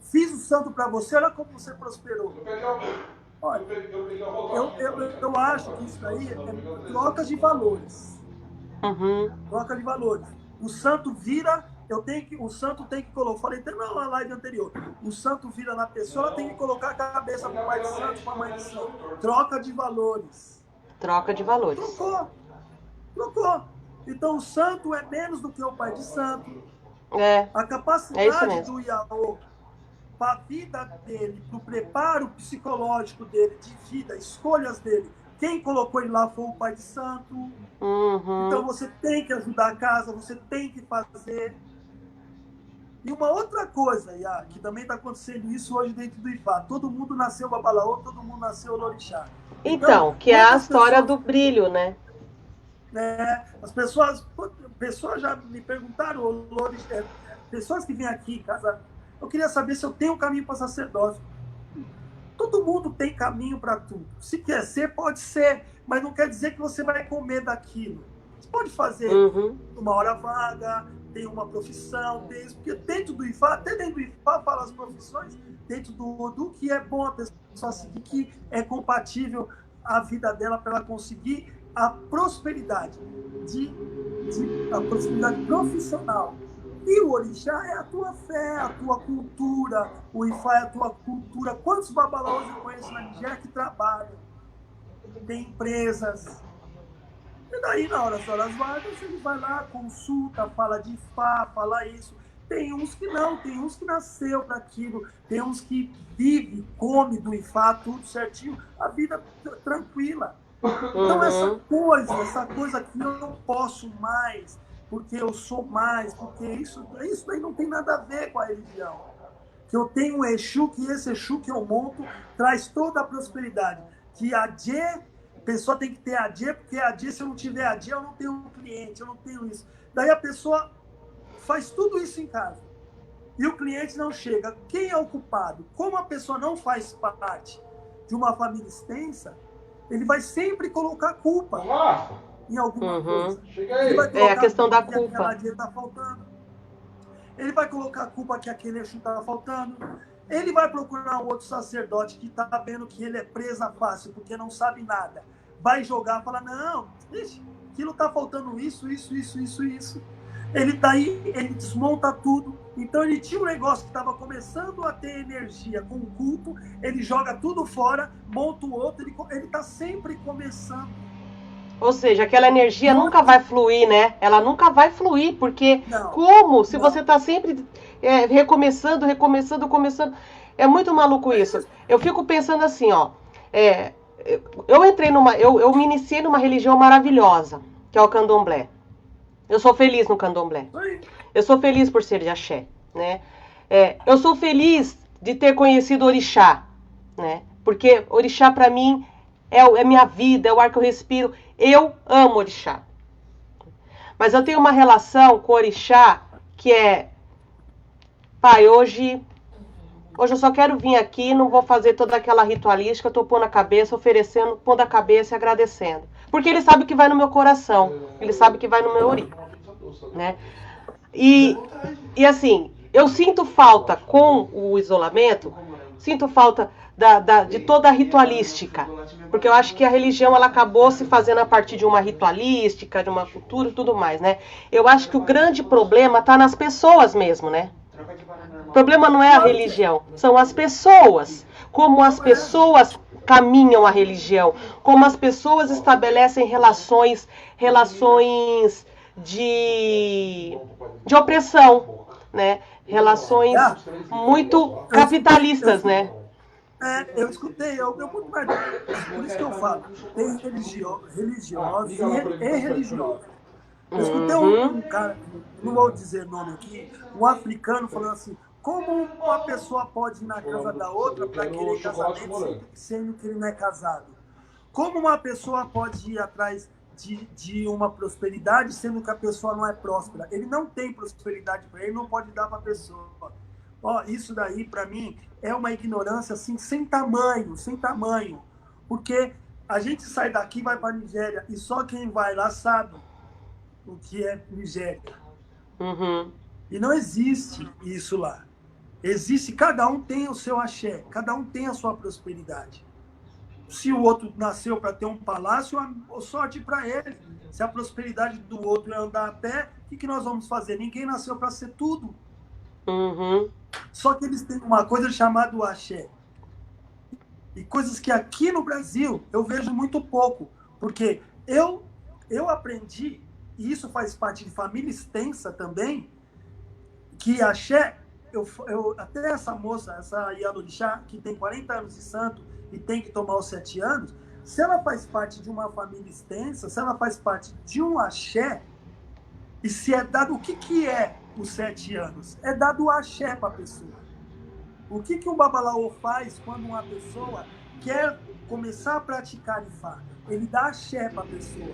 Fiz o santo para você, olha como você prosperou. Olha, eu acho que isso daí é troca de valores. Troca de valores. O santo vira, o santo tem que colocar. Falei até na live anterior. O santo vira na pessoa, ela tem que colocar a cabeça para o pai de santo, para a mãe de santo. Troca de valores. Troca de valores. Trocou. Então o santo é menos do que o pai de santo. A capacidade do Iaô para a vida dele, para o preparo psicológico dele, de vida, escolhas dele. Quem colocou ele lá foi o pai de santo. Então você tem que ajudar a casa, você tem que fazer. E uma outra coisa, Iá, que também está acontecendo isso hoje dentro do IFA. Todo mundo nasceu Babalaô, todo mundo nasceu Lorixá. Então, que é a história do brilho, né? As pessoas já me perguntaram, pessoas que vêm aqui, casa, eu queria saber se eu tenho um caminho para sacerdócio. Todo mundo tem caminho para tudo. Se quer ser, pode ser, mas não quer dizer que você vai comer daquilo. Você pode fazer uma hora vaga, tem uma profissão, tem isso, porque dentro do IFA, até dentro do IFA fala as profissões, dentro do que é bom a pessoa seguir, que é compatível a vida dela para ela conseguir a prosperidade, a prosperidade profissional. E o orixá é a tua fé, a tua cultura, o Ifá é a tua cultura. Quantos babalaôs eu conheço na Nigéria que trabalham? Tem empresas. E daí, na hora das horas vagas, ele vai lá, consulta, fala de Ifá, fala isso. Tem uns que não, tem uns que nasceu para aquilo, tem uns que vive, come do Ifá, tudo certinho, a vida tranquila. Então, essa coisa que eu não posso mais, porque eu sou mais, porque isso daí não tem nada a ver com a religião. Que eu tenho um Exu, que esse Exu que eu monto traz toda a prosperidade. Que a pessoa tem que ter a porque a se eu não tiver a eu não tenho um cliente, eu não tenho isso. Daí a pessoa faz tudo isso em casa. E o cliente não chega. Quem é o culpado? Como a pessoa não faz parte de uma família extensa, ele vai sempre colocar culpa em alguma coisa. Ele vai colocar a questão da culpa. Que aquela dia está faltando. Ele vai colocar a culpa que aquele Exu está faltando. Ele vai procurar um outro sacerdote que está vendo que ele é presa fácil, porque não sabe nada. Vai jogar, fala, não, aquilo está faltando isso. Ele desmonta tudo. Então ele tinha um negócio que estava começando a ter energia com o culto, ele joga tudo fora, monta o outro, ele está sempre começando. Ou seja, aquela energia nunca vai fluir, né? Ela nunca vai fluir, porque se você está sempre recomeçando. É muito maluco isso. Eu fico pensando assim, ó. Eu me iniciei numa religião maravilhosa, que é o candomblé. Eu sou feliz no candomblé. Eu sou feliz por ser de axé, né? Eu sou feliz de ter conhecido orixá, né? Porque orixá para mim é minha vida, é o ar que eu respiro. Eu amo orixá. Mas eu tenho uma relação com orixá que pai, hoje eu só quero vir aqui, não vou fazer toda aquela ritualística, eu tô pondo a cabeça, oferecendo, pondo a cabeça e agradecendo. Porque ele sabe que vai no meu coração, ele sabe que vai no meu ori, né? E assim, eu sinto falta com o isolamento, sinto falta de toda a ritualística, porque eu acho que a religião ela acabou se fazendo a partir de uma ritualística, de uma cultura e tudo mais, né? Eu acho que o grande problema está nas pessoas mesmo, né? O problema não é a religião, são as pessoas. Como as pessoas caminham a religião, como as pessoas estabelecem relações de opressão, né? Relações muito capitalistas, né? Eu escutei, eu muito mais. Por isso que eu falo, tem religiosos e religiosos. Eu escutei um cara, não vou dizer nome aqui, um africano falando assim, como uma pessoa pode ir na casa da outra para querer casamento sendo que ele não é casado? Como uma pessoa pode ir atrás de uma prosperidade sendo que a pessoa não é próspera? Ele não tem prosperidade para ele, não pode dar para a pessoa. Isso daí, para mim, é uma ignorância assim, sem tamanho. Porque a gente sai daqui e vai para a Nigéria e só quem vai lá sabe o que é Nigéria. E não existe isso lá. Existe, cada um tem o seu axé, cada um tem a sua prosperidade. Se o outro nasceu para ter um palácio, sorte para ele. Se a prosperidade do outro é andar a pé, o que nós vamos fazer? Ninguém nasceu para ser tudo. Só que eles têm uma coisa chamada axé. E coisas que aqui no Brasil eu vejo muito pouco. Porque eu aprendi, e isso faz parte de família extensa também, que axé, até essa moça, essa Ialorixá, que tem 40 anos de santo e tem que tomar os 7 anos, Se ela faz parte de uma família extensa, se ela faz parte de um axé, e se é dado... O que é os 7 anos? É dado o axé para a pessoa. O que um babalaô faz quando uma pessoa quer começar a praticar Ifá? Ele dá axé para a pessoa.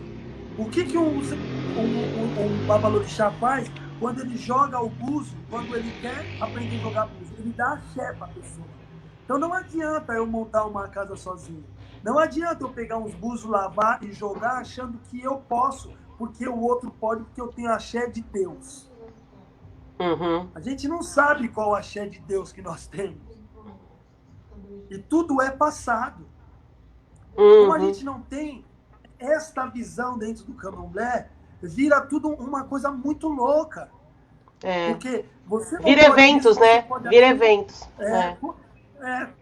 O que um babalorixá faz quando ele joga o buzo, quando ele quer aprender a jogar buzo? Ele dá axé para a pessoa. Então não adianta eu montar uma casa sozinho. Não adianta eu pegar uns buzos, lavar e jogar achando que eu posso, porque o outro pode, porque eu tenho axé de Deus. Uhum. A gente não sabe qual axé de Deus que nós temos. E tudo é passado. Como a gente não tem esta visão dentro do candomblé, vira tudo uma coisa muito louca. Porque você vira eventos, isso, né? Vira aqui, eventos.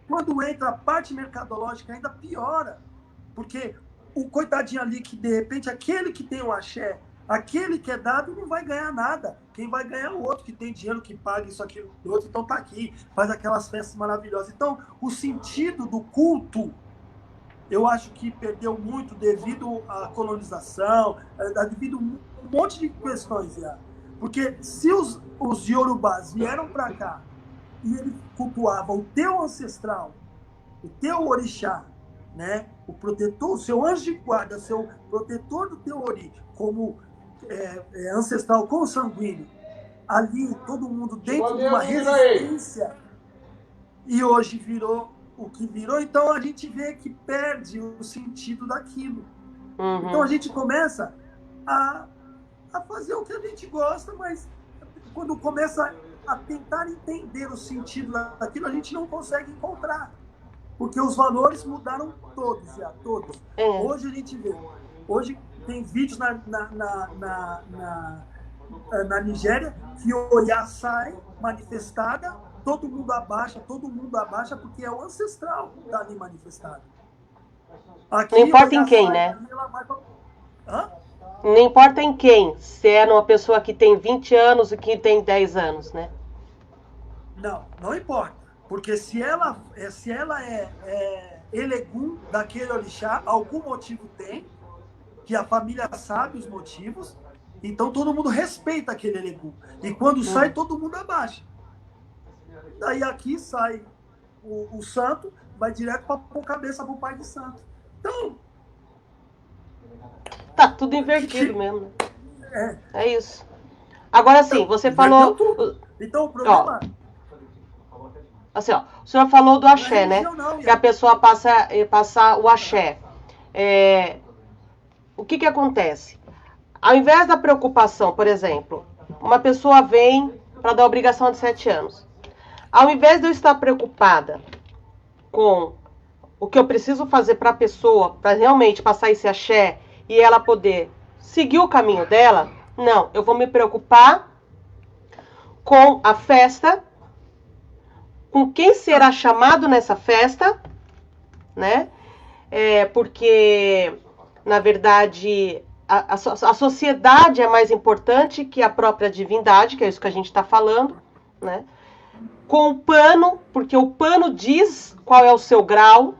Quando entra a parte mercadológica, ainda piora. Porque o coitadinho ali, que de repente, aquele que tem o axé, aquele que é dado, não vai ganhar nada. Quem vai ganhar é o outro que tem dinheiro, que paga isso, aquilo, o outro, então tá aqui, faz aquelas festas maravilhosas. Então, o sentido do culto, eu acho que perdeu muito devido à colonização, devido a um monte de questões. Porque se os iorubás vieram para cá e eles cultuavam o teu ancestral, o teu orixá, né? O protetor, o seu anjo de guarda, seu protetor do teu ori, como ancestral consanguíneo, ali todo mundo dentro de uma resistência, e hoje virou o que virou, então a gente vê que perde o sentido daquilo. Então a gente começa a fazer o que a gente gosta, mas quando começa a tentar entender o sentido daquilo, a gente não consegue encontrar. Porque os valores mudaram todos, todos. Hoje a gente vê. Hoje tem vídeos na Nigéria que o Oiá sai manifestada, todo mundo abaixa, porque é o ancestral que está ali manifestado. Aqui, não importa em quem, né? Não importa em quem, se é uma pessoa que tem 20 anos e que tem 10 anos, né? Não importa. Porque se ela é Elegum daquele orixá, algum motivo tem, que a família sabe os motivos, então todo mundo respeita aquele Elegum. E quando sai, todo mundo abaixa. Daí aqui sai o santo, vai direto para pôr cabeça pro pai de santo. Então... Tá tudo invertido mesmo. É isso. Agora sim, você falou... Então o problema... Assim, ó, o senhor falou do axé, né? Que a pessoa passa o axé. O que acontece? Ao invés da preocupação, por exemplo, uma pessoa vem para dar obrigação de 7 anos. Ao invés de eu estar preocupada com o que eu preciso fazer para a pessoa, para realmente passar esse axé e ela poder seguir o caminho dela, não, eu vou me preocupar com a festa, com quem será chamado nessa festa, né? Porque, na verdade, a sociedade é mais importante que a própria divindade, que é isso que a gente está falando, né? Com o pano, porque o pano diz qual é o seu grau,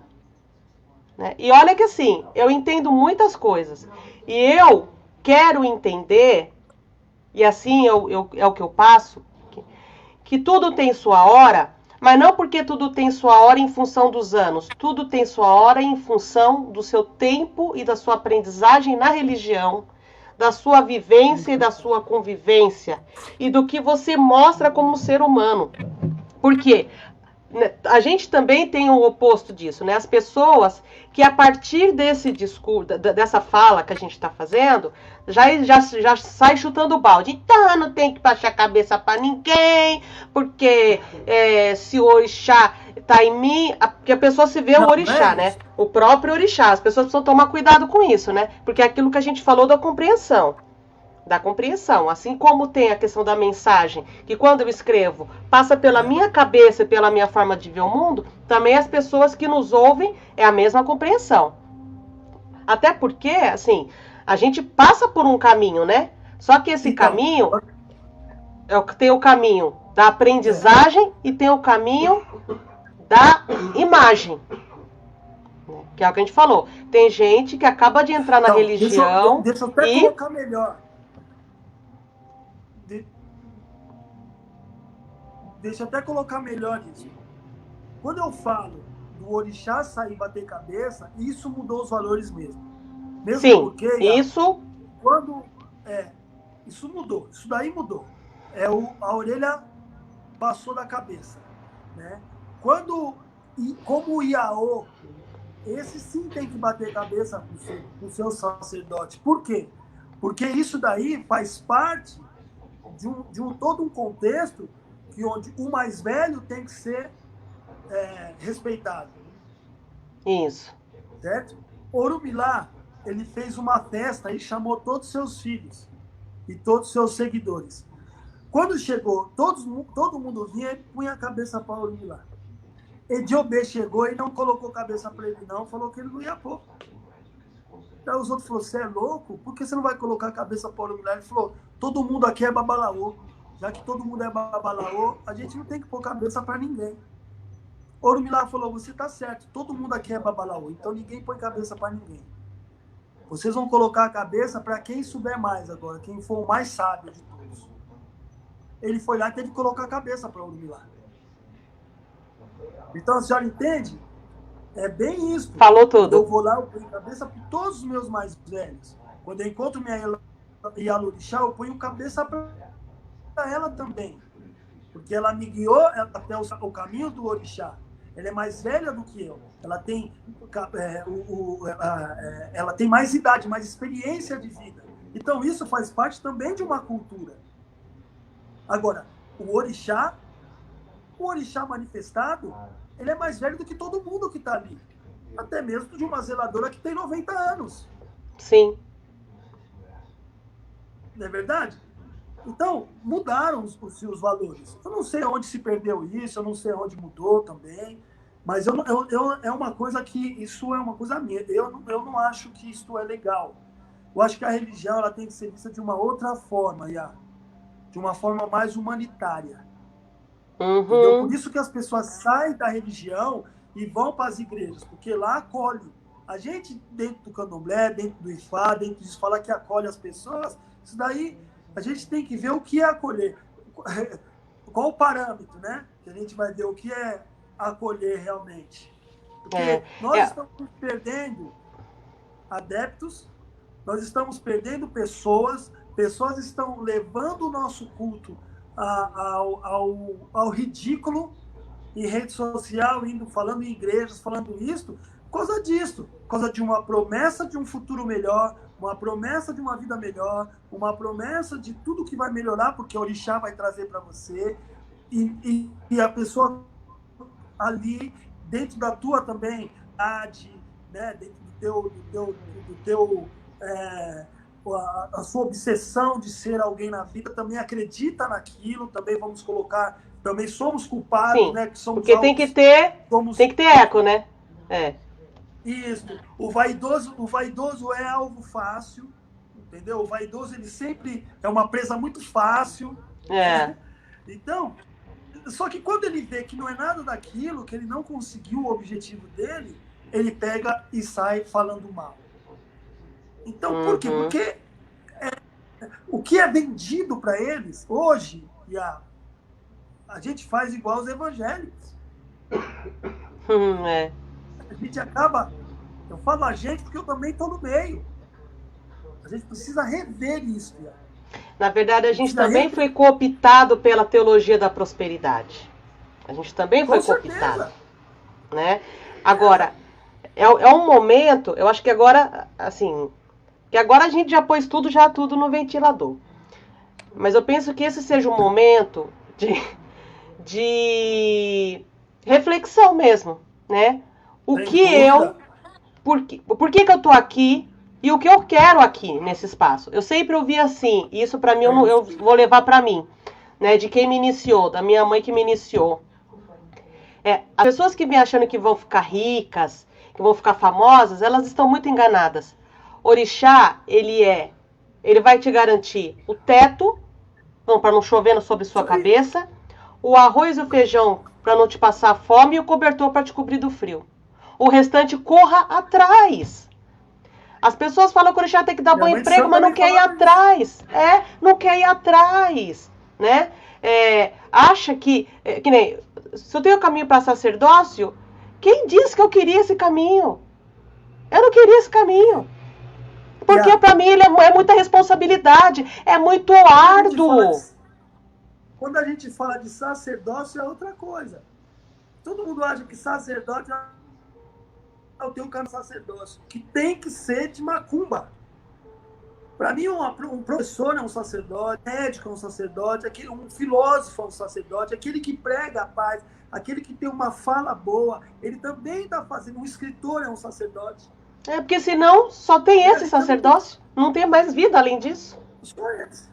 né? E olha que assim, eu entendo muitas coisas, e eu quero entender, e assim é o que eu passo, que tudo tem sua hora, mas não porque tudo tem sua hora em função dos anos. Tudo tem sua hora em função do seu tempo e da sua aprendizagem na religião, da sua vivência e da sua convivência, e do que você mostra como ser humano. Porque a gente também tem o oposto disso, né? As pessoas que a partir desse discurso, dessa fala que a gente está fazendo, já sai chutando o balde. Então, não tem que baixar a cabeça para ninguém, porque se o orixá está em mim, porque a pessoa se vê o orixá, né? O próprio orixá. As pessoas precisam tomar cuidado com isso, né? Porque é aquilo que a gente falou da compreensão. Assim como tem a questão da mensagem, que quando eu escrevo, passa pela minha cabeça e pela minha forma de ver o mundo, também as pessoas que nos ouvem é a mesma compreensão. Até porque, assim, a gente passa por um caminho, né? Só que esse caminho, tem o caminho da aprendizagem e tem o caminho da imagem. Que é o que a gente falou. Tem gente que acaba de entrar na Então, religião deixa eu até e... colocar melhor. Deixa eu até colocar melhor isso. Quando eu falo do orixá sair bater cabeça, isso mudou os valores mesmo. Mesmo Sim, porque, isso... quando isso mudou, isso daí mudou. A orelha passou da cabeça, né? Como o Iaô, esse sim tem que bater cabeça com o seu sacerdote. Por quê? Porque isso daí faz parte de todo um contexto onde o mais velho tem que ser respeitado. Isso. Certo? Orumilá, ele fez uma festa e chamou todos os seus filhos e todos os seus seguidores. Quando chegou, todo mundo vinha e punha a cabeça para Orumilá. Ediobê chegou e não colocou cabeça para ele, não, falou que ele não ia pôr. Daí os outros falaram, você é louco? Por que você não vai colocar a cabeça para Orumilá? Ele falou, todo mundo aqui é babalaô. Já que todo mundo é babalaô, a gente não tem que pôr cabeça para ninguém. Orumilá falou, você está certo, todo mundo aqui é babalaô, então ninguém põe cabeça para ninguém. Vocês vão colocar a cabeça para quem souber mais agora, quem for o mais sábio de todos. Ele foi lá e teve que colocar a cabeça para Orumilá. Então a senhora entende? É bem isso. Falou tudo. Eu vou lá, eu ponho cabeça para todos os meus mais velhos. Quando eu encontro minha Yalorixá, eu ponho cabeça para ela também. Porque ela me guiou até o caminho do orixá. Ela é mais velha do que eu. Ela tem, ela tem mais idade, mais experiência de vida. Então isso faz parte também de uma cultura. Agora, o orixá manifestado, ele é mais velho do que todo mundo que está ali. Até mesmo de uma zeladora que tem 90 anos. Sim. Não é verdade? Então, mudaram os valores. Eu não sei onde se perdeu isso, eu não sei onde mudou também, mas é uma coisa que, isso é uma coisa minha. Eu não acho que isso é legal. Eu acho que a religião ela tem que ser vista de uma outra forma, de uma forma mais humanitária. Uhum. Por isso que as pessoas saem da religião e vão para as igrejas, porque lá acolhe. A gente, dentro do candomblé, dentro do Ifá, dentro disso, fala que acolhe as pessoas, isso daí a gente tem que ver o que é acolher. Qual o parâmetro, né? Que a gente vai ver o que é acolher realmente. Porque nós estamos perdendo adeptos, nós estamos perdendo pessoas estão levando o nosso culto ao ridículo em rede social, falando em igrejas, falando isso, por causa disso, por causa de uma promessa de um futuro melhor, uma promessa de uma vida melhor, uma promessa de tudo que vai melhorar, porque o orixá vai trazer para você, e a pessoa ali, dentro da tua também, né, dentro do teu a sua obsessão de ser alguém na vida, também acredita naquilo, também vamos colocar, também somos culpados, sim, né? Que somos porque tem que ter eco, né? Isso. O vaidoso é alvo fácil, entendeu? O vaidoso, ele sempre é uma presa muito fácil. Né? Então, só que quando ele vê que não é nada daquilo, que ele não conseguiu o objetivo dele, ele pega e sai falando mal. Então, por quê? Porque o que é vendido para eles, hoje, a gente faz igual os evangélicos. A gente acaba... Eu falo a gente porque eu também estou no meio. A gente precisa rever isso. Na verdade, a gente também foi cooptado pela teologia da prosperidade. A gente também foi cooptado. Né? Agora, é um momento, eu acho que agora, assim... que agora a gente já pôs tudo no ventilador. Mas eu penso que esse seja um momento de reflexão mesmo, né? Por que eu tô aqui e o que eu quero aqui nesse espaço? Eu sempre ouvi assim, e isso para mim eu vou levar para mim, né? De quem me iniciou, da minha mãe que me iniciou. As pessoas que vêm achando que vão ficar ricas, que vão ficar famosas, elas estão muito enganadas. Orixá, ele vai te garantir o teto, para não chover sobre sua cabeça, o arroz e o feijão para não te passar fome e o cobertor para te cobrir do frio. o restante corra atrás. As pessoas falam que o orixá tem que dar bom emprego, mas não quer ir atrás. Não quer ir atrás, né? Acha que nem, se eu tenho caminho para sacerdócio, quem disse que eu queria esse caminho? Eu não queria esse caminho. Porque para mim ele é muita responsabilidade, é muito árduo. Quando a gente fala de sacerdócio é outra coisa. Todo mundo acha que sacerdote eu tenho um caminho de sacerdócio, que tem que ser de macumba. Para mim, um professor é um sacerdote, um médico é um sacerdote, um filósofo é um sacerdote, aquele que prega a paz, aquele que tem uma fala boa, ele também está fazendo. Um escritor é um sacerdote. Porque senão só tem esse sacerdócio, não tem mais vida além disso. Só esse.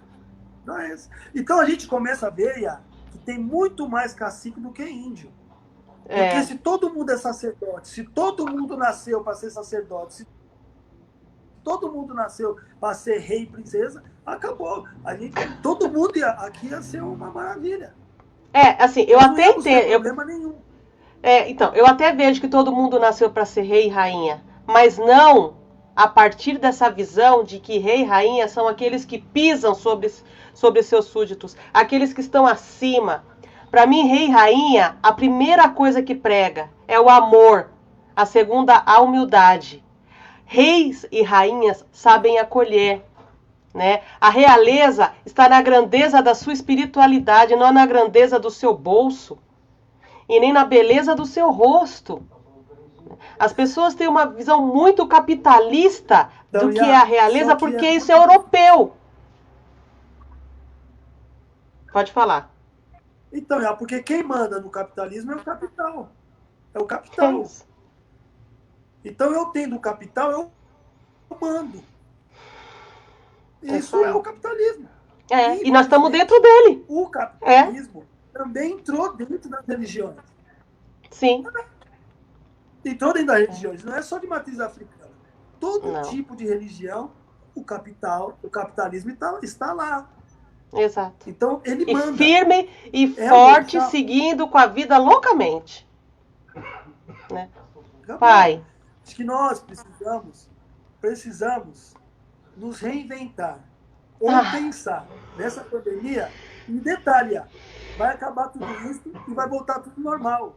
Não é esse. Então a gente começa a ver, Iá, que tem muito mais cacique do que índio. Porque se todo mundo é sacerdote, se todo mundo nasceu para ser sacerdote, se todo mundo nasceu para ser rei e princesa, acabou. Todo mundo aqui ia ser uma maravilha. Assim, eu até entendo. Não tem problema nenhum. Então, eu até vejo que todo mundo nasceu para ser rei e rainha, mas não a partir dessa visão de que rei e rainha são aqueles que pisam sobre seus súditos, aqueles que estão acima. Para mim, rei e rainha, a primeira coisa que prega é o amor, a segunda, a humildade. Reis e rainhas sabem acolher, né? A realeza está na grandeza da sua espiritualidade, não na grandeza do seu bolso e nem na beleza do seu rosto. As pessoas têm uma visão muito capitalista do que é a realeza, porque isso é europeu. Pode falar. Então, porque quem manda no capitalismo é o capital. É o capital. Então, eu tendo o capital, eu mando. Isso é o capitalismo. E nós estamos dentro dele. O capitalismo também entrou dentro das religiões. Sim. Entrou dentro das religiões. Não é só de matriz africana. Todo tipo de religião, o capitalismo está lá. Exato. Então, ele manda. E firme e forte, seguindo com a vida loucamente. Né? Pai. Acho que nós precisamos nos reinventar. Ou pensar nessa pandemia. E detalhe, vai acabar tudo isso e vai voltar tudo normal.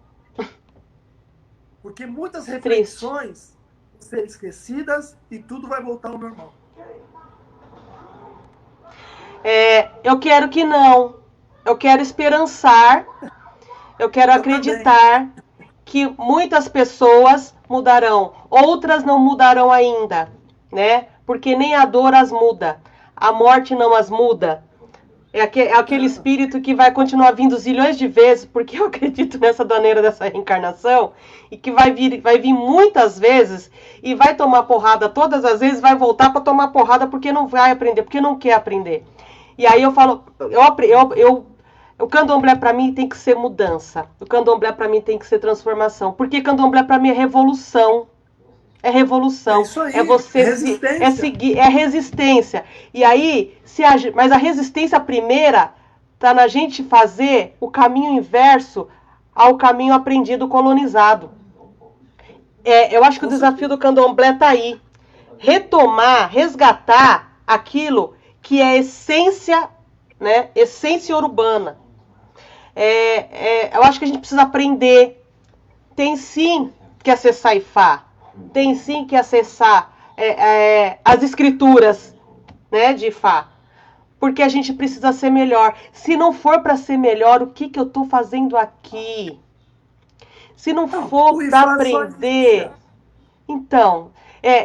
Porque muitas reflexões vão ser esquecidas e tudo vai voltar ao normal. Eu quero que não. Eu quero esperançar. Eu quero acreditar que muitas pessoas mudarão. Outras não mudarão ainda, né? Porque nem a dor as muda. A morte não as muda. É aquele espírito que vai continuar vindo zilhões de vezes, porque eu acredito nessa doneira dessa reencarnação, e que vai vir muitas vezes, e vai tomar porrada todas as vezes, vai voltar para tomar porrada porque não vai aprender, porque não quer aprender. E aí eu falo, o candomblé para mim tem que ser mudança, o candomblé para mim tem que ser transformação, porque candomblé para mim é revolução. É revolução, isso aí, é você seguir, é resistência. E aí, mas a resistência primeira está na gente fazer o caminho inverso ao caminho aprendido colonizado. Eu acho que o desafio do candomblé está aí. Retomar, resgatar aquilo que é essência, né? Essência urbana. Eu acho que a gente precisa aprender. Tem sim que acessar Ifá. Tem sim que acessar as escrituras, né, de Ifá. Porque a gente precisa ser melhor. Se não for para ser melhor, o que eu estou fazendo aqui? Se não for para aprender... Então,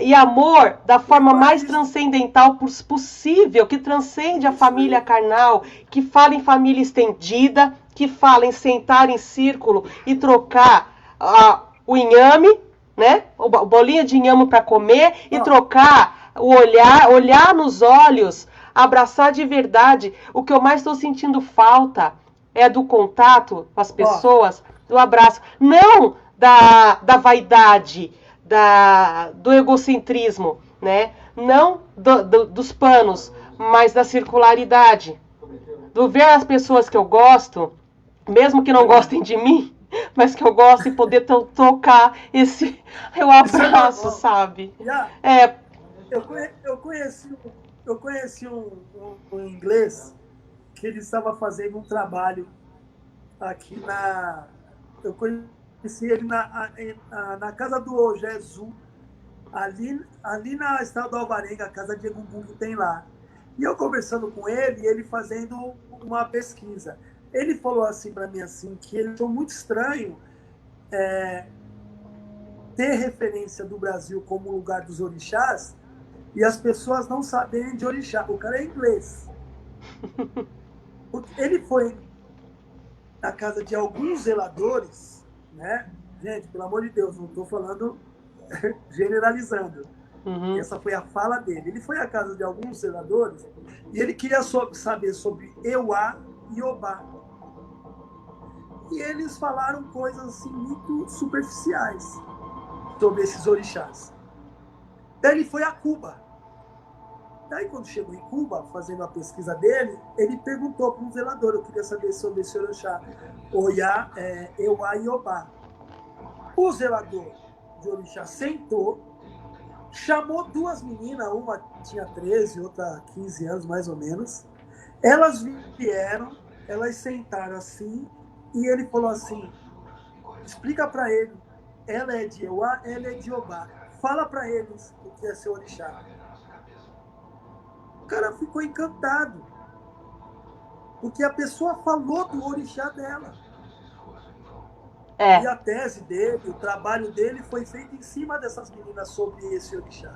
e amor da forma mais transcendental possível, que transcende a família carnal, que fala em família estendida, que fala em sentar em círculo e trocar o inhame, né? O bolinho de inhame para comer e trocar o olhar nos olhos, abraçar de verdade. O que eu mais estou sentindo falta é do contato com as pessoas, do abraço. Não da vaidade, do egocentrismo, né? Não dos panos, mas da circularidade. Do ver as pessoas que eu gosto, mesmo que não gostem de mim, mas que eu gosto de poder tocar esse... Eu abraço, sabe? Eu conheci um inglês que ele estava fazendo um trabalho aqui na... Eu conheci ele na casa do Jesus, ali na Estrada do Alvarenga, a casa de Egungun que tem lá. E eu conversando com ele, ele fazendo uma pesquisa. Ele falou assim para mim assim, que ele achou muito estranho ter referência do Brasil como lugar dos orixás e as pessoas não saberem de orixá. O cara é inglês. Ele foi na casa de alguns zeladores, né? Gente, pelo amor de Deus, não estou falando generalizando. Uhum. Essa foi a fala dele. Ele foi à casa de alguns zeladores e ele queria saber sobre Euá e Obá. E eles falaram coisas assim, muito superficiais sobre esses orixás. Daí ele foi a Cuba. Daí, quando chegou em Cuba, fazendo a pesquisa dele, ele perguntou para um zelador, eu queria saber sobre esse orixá, Euá e Obá. O zelador de orixá sentou, chamou duas meninas, uma tinha 13, outra 15 anos, mais ou menos. Elas vieram, elas sentaram assim, e ele falou assim, explica para ele, ela é de Euá, ela é de Obá. Fala para eles o que é seu orixá. O cara ficou encantado, porque a pessoa falou do orixá dela. E a tese dele, o trabalho dele foi feito em cima dessas meninas sobre esse orixá.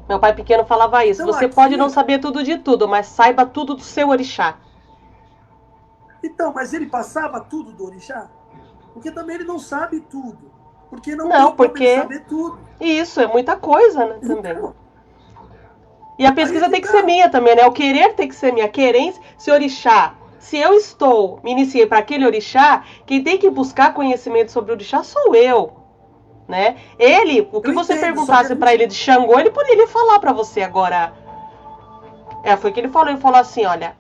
Meu pai pequeno falava isso. Então, você pode não saber tudo de tudo, mas saiba tudo do seu orixá. Então, mas ele passava tudo do orixá? Porque também ele não sabe tudo. Porque não tem porque... como ele saber tudo. Isso, é muita coisa, né, também. E a pesquisa tem que ser minha também, né? O querer tem que ser minha. Querência, se orixá... Se eu me iniciei para aquele orixá, quem tem que buscar conhecimento sobre o orixá sou eu, né? Ele, o que você perguntasse para ele de Xangô, ele poderia falar para você agora. Foi o que ele falou assim, olha,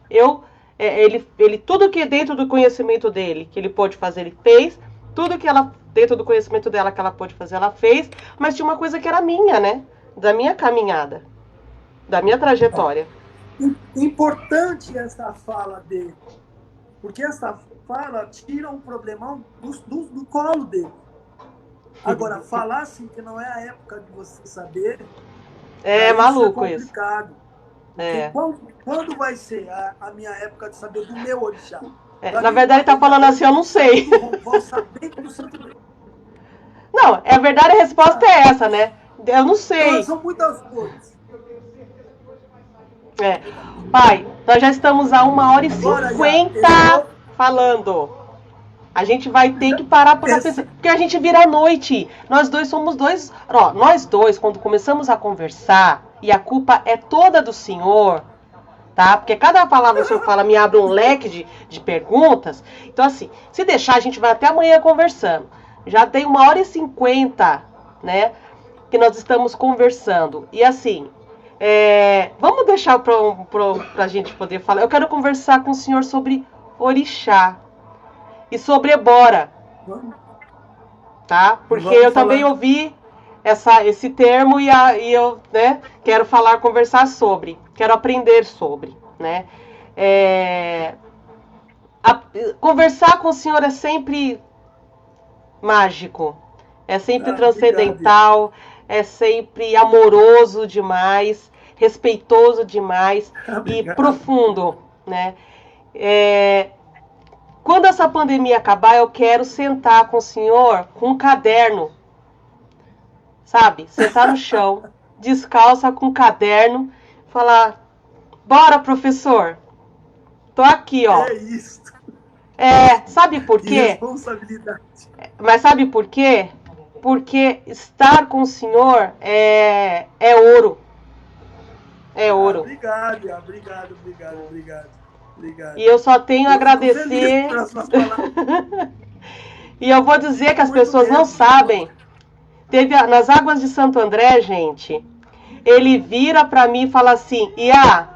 ele tudo que dentro do conhecimento dele, que ele pôde fazer, ele fez, tudo que ela, dentro do conhecimento dela que ela pôde fazer, ela fez, mas tinha uma coisa que era minha, né? Da minha caminhada, da minha trajetória. Importante essa fala dele, porque essa fala tira um problemão do colo dele. Agora, falar assim que não é a época de você saber... maluco isso. É complicado. Quando vai ser a minha época de saber do meu orixá? Na verdade, ele tá falando assim, eu não sei. Vou saber do santo... Não, a verdade, a resposta é essa, né? Eu não sei. Então, são muitas coisas. Pai, nós já estamos a 1h50 falando. A gente vai ter que parar para pensar, porque a gente vira à noite. Nós dois somos dois. Nós dois, quando começamos a conversar, e a culpa é toda do senhor, tá? Porque cada palavra que o senhor fala me abre um leque de perguntas. Então, assim, se deixar, a gente vai até amanhã conversando. Já tem 1h50, né? Que nós estamos conversando. E assim. Vamos deixar para a gente poder falar. Eu quero conversar com o senhor sobre orixá e sobre ebora, tá? Porque eu também ouvi esse termo e eu, né, quero conversar sobre, quero aprender sobre, né? Conversar com o senhor é sempre mágico, é sempre transcendental. Obrigado. É sempre amoroso demais, respeitoso demais e profundo, né? Quando essa pandemia acabar, eu quero sentar com o senhor com um caderno, sabe? Sentar no chão, descalça com um caderno, falar, bora, professor, tô aqui, ó. É isso. Sabe por quê? Responsabilidade. Mas sabe por quê? Porque estar com o senhor é ouro. É ouro. Obrigado. E eu só tenho a agradecer. E eu vou dizer que as pessoas não sabem. Teve nas águas de Santo André, gente, ele vira pra mim e fala assim, Iá,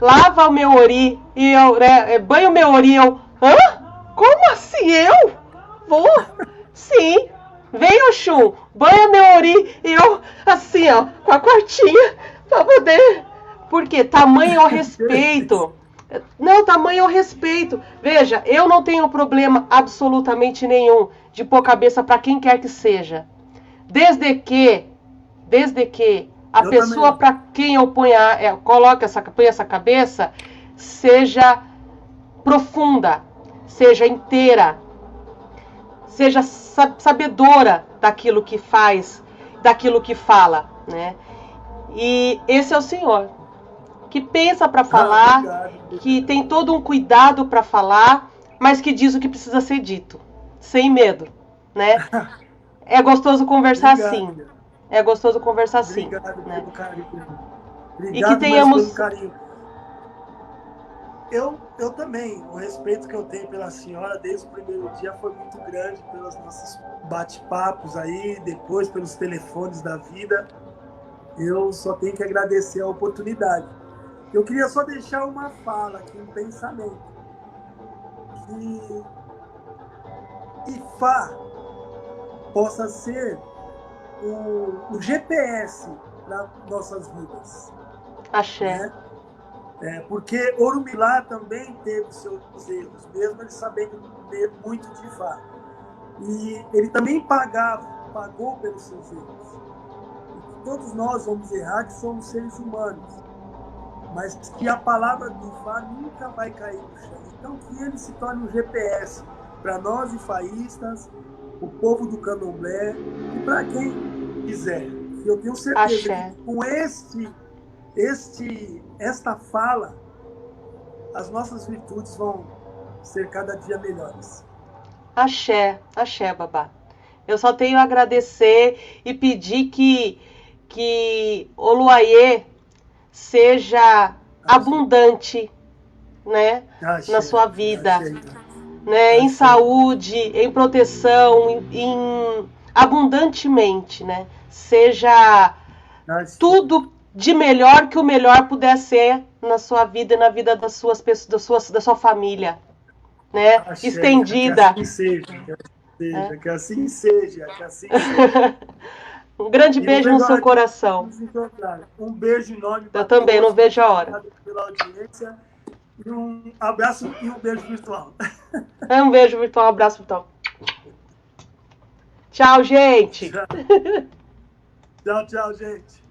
lava o meu ori, e banho o meu ori, hã? Como assim eu? Vou? Sim. Vem, Oxum, banha meu ori e eu, assim, ó, com a cortinha, pra poder... Porque tamanho é o respeito. Não, tamanho é o respeito. Veja, eu não tenho problema absolutamente nenhum de pôr cabeça pra quem quer que seja. Desde que a Eu pessoa também. para quem eu põe põe essa cabeça seja profunda, seja inteira, seja sabedora daquilo que faz, daquilo que fala, né? E esse é o Senhor, que pensa para falar, Obrigado. que tem todo um cuidado para falar, mas que diz o que precisa ser dito, sem medo, né? É gostoso conversar Obrigado, assim. É gostoso conversar assim, obrigado né? pelo carinho. E que Obrigado mais pelo tenhamos... carinho. Eu também, o respeito que eu tenho pela senhora desde o primeiro dia foi muito grande pelos nossos bate-papos aí, depois pelos telefones da vida. Eu só tenho que agradecer a oportunidade. Eu queria só deixar uma fala aqui, um pensamento. Que Ifá possa ser o GPS para nossas vidas, Axé. né? Porque Orumilá também teve seus erros, mesmo ele sabendo muito de Ifá. E ele também pagou pelos seus erros. E que todos nós vamos errar, que somos seres humanos. Mas que a palavra do Ifá nunca vai cair no chão. Então, que ele se torne um GPS para nós ifaístas, o povo do candomblé, e para quem quiser. E eu tenho certeza Axé. que com esta fala, as nossas virtudes vão ser cada dia melhores. Axé. Axé, babá. Eu só tenho a agradecer e pedir que o Luaiê seja abundante, né, na Axé, sua vida, axé, né, em axé. saúde, em proteção, abundantemente, né, seja Axé. tudo de melhor que o melhor puder ser na sua vida e na vida das suas pessoas, da sua família, né, Axé, que estendida. assim seja, Né? que assim seja, que assim seja. Um grande E não beijo no vejo a seu hora de coração. nos encontrar. Um beijo enorme Eu para também não todos. vejo a hora. Obrigado pela audiência. E um abraço e um beijo virtual. Um beijo virtual, um abraço virtual. Tchau, gente. Tchau, tchau, gente.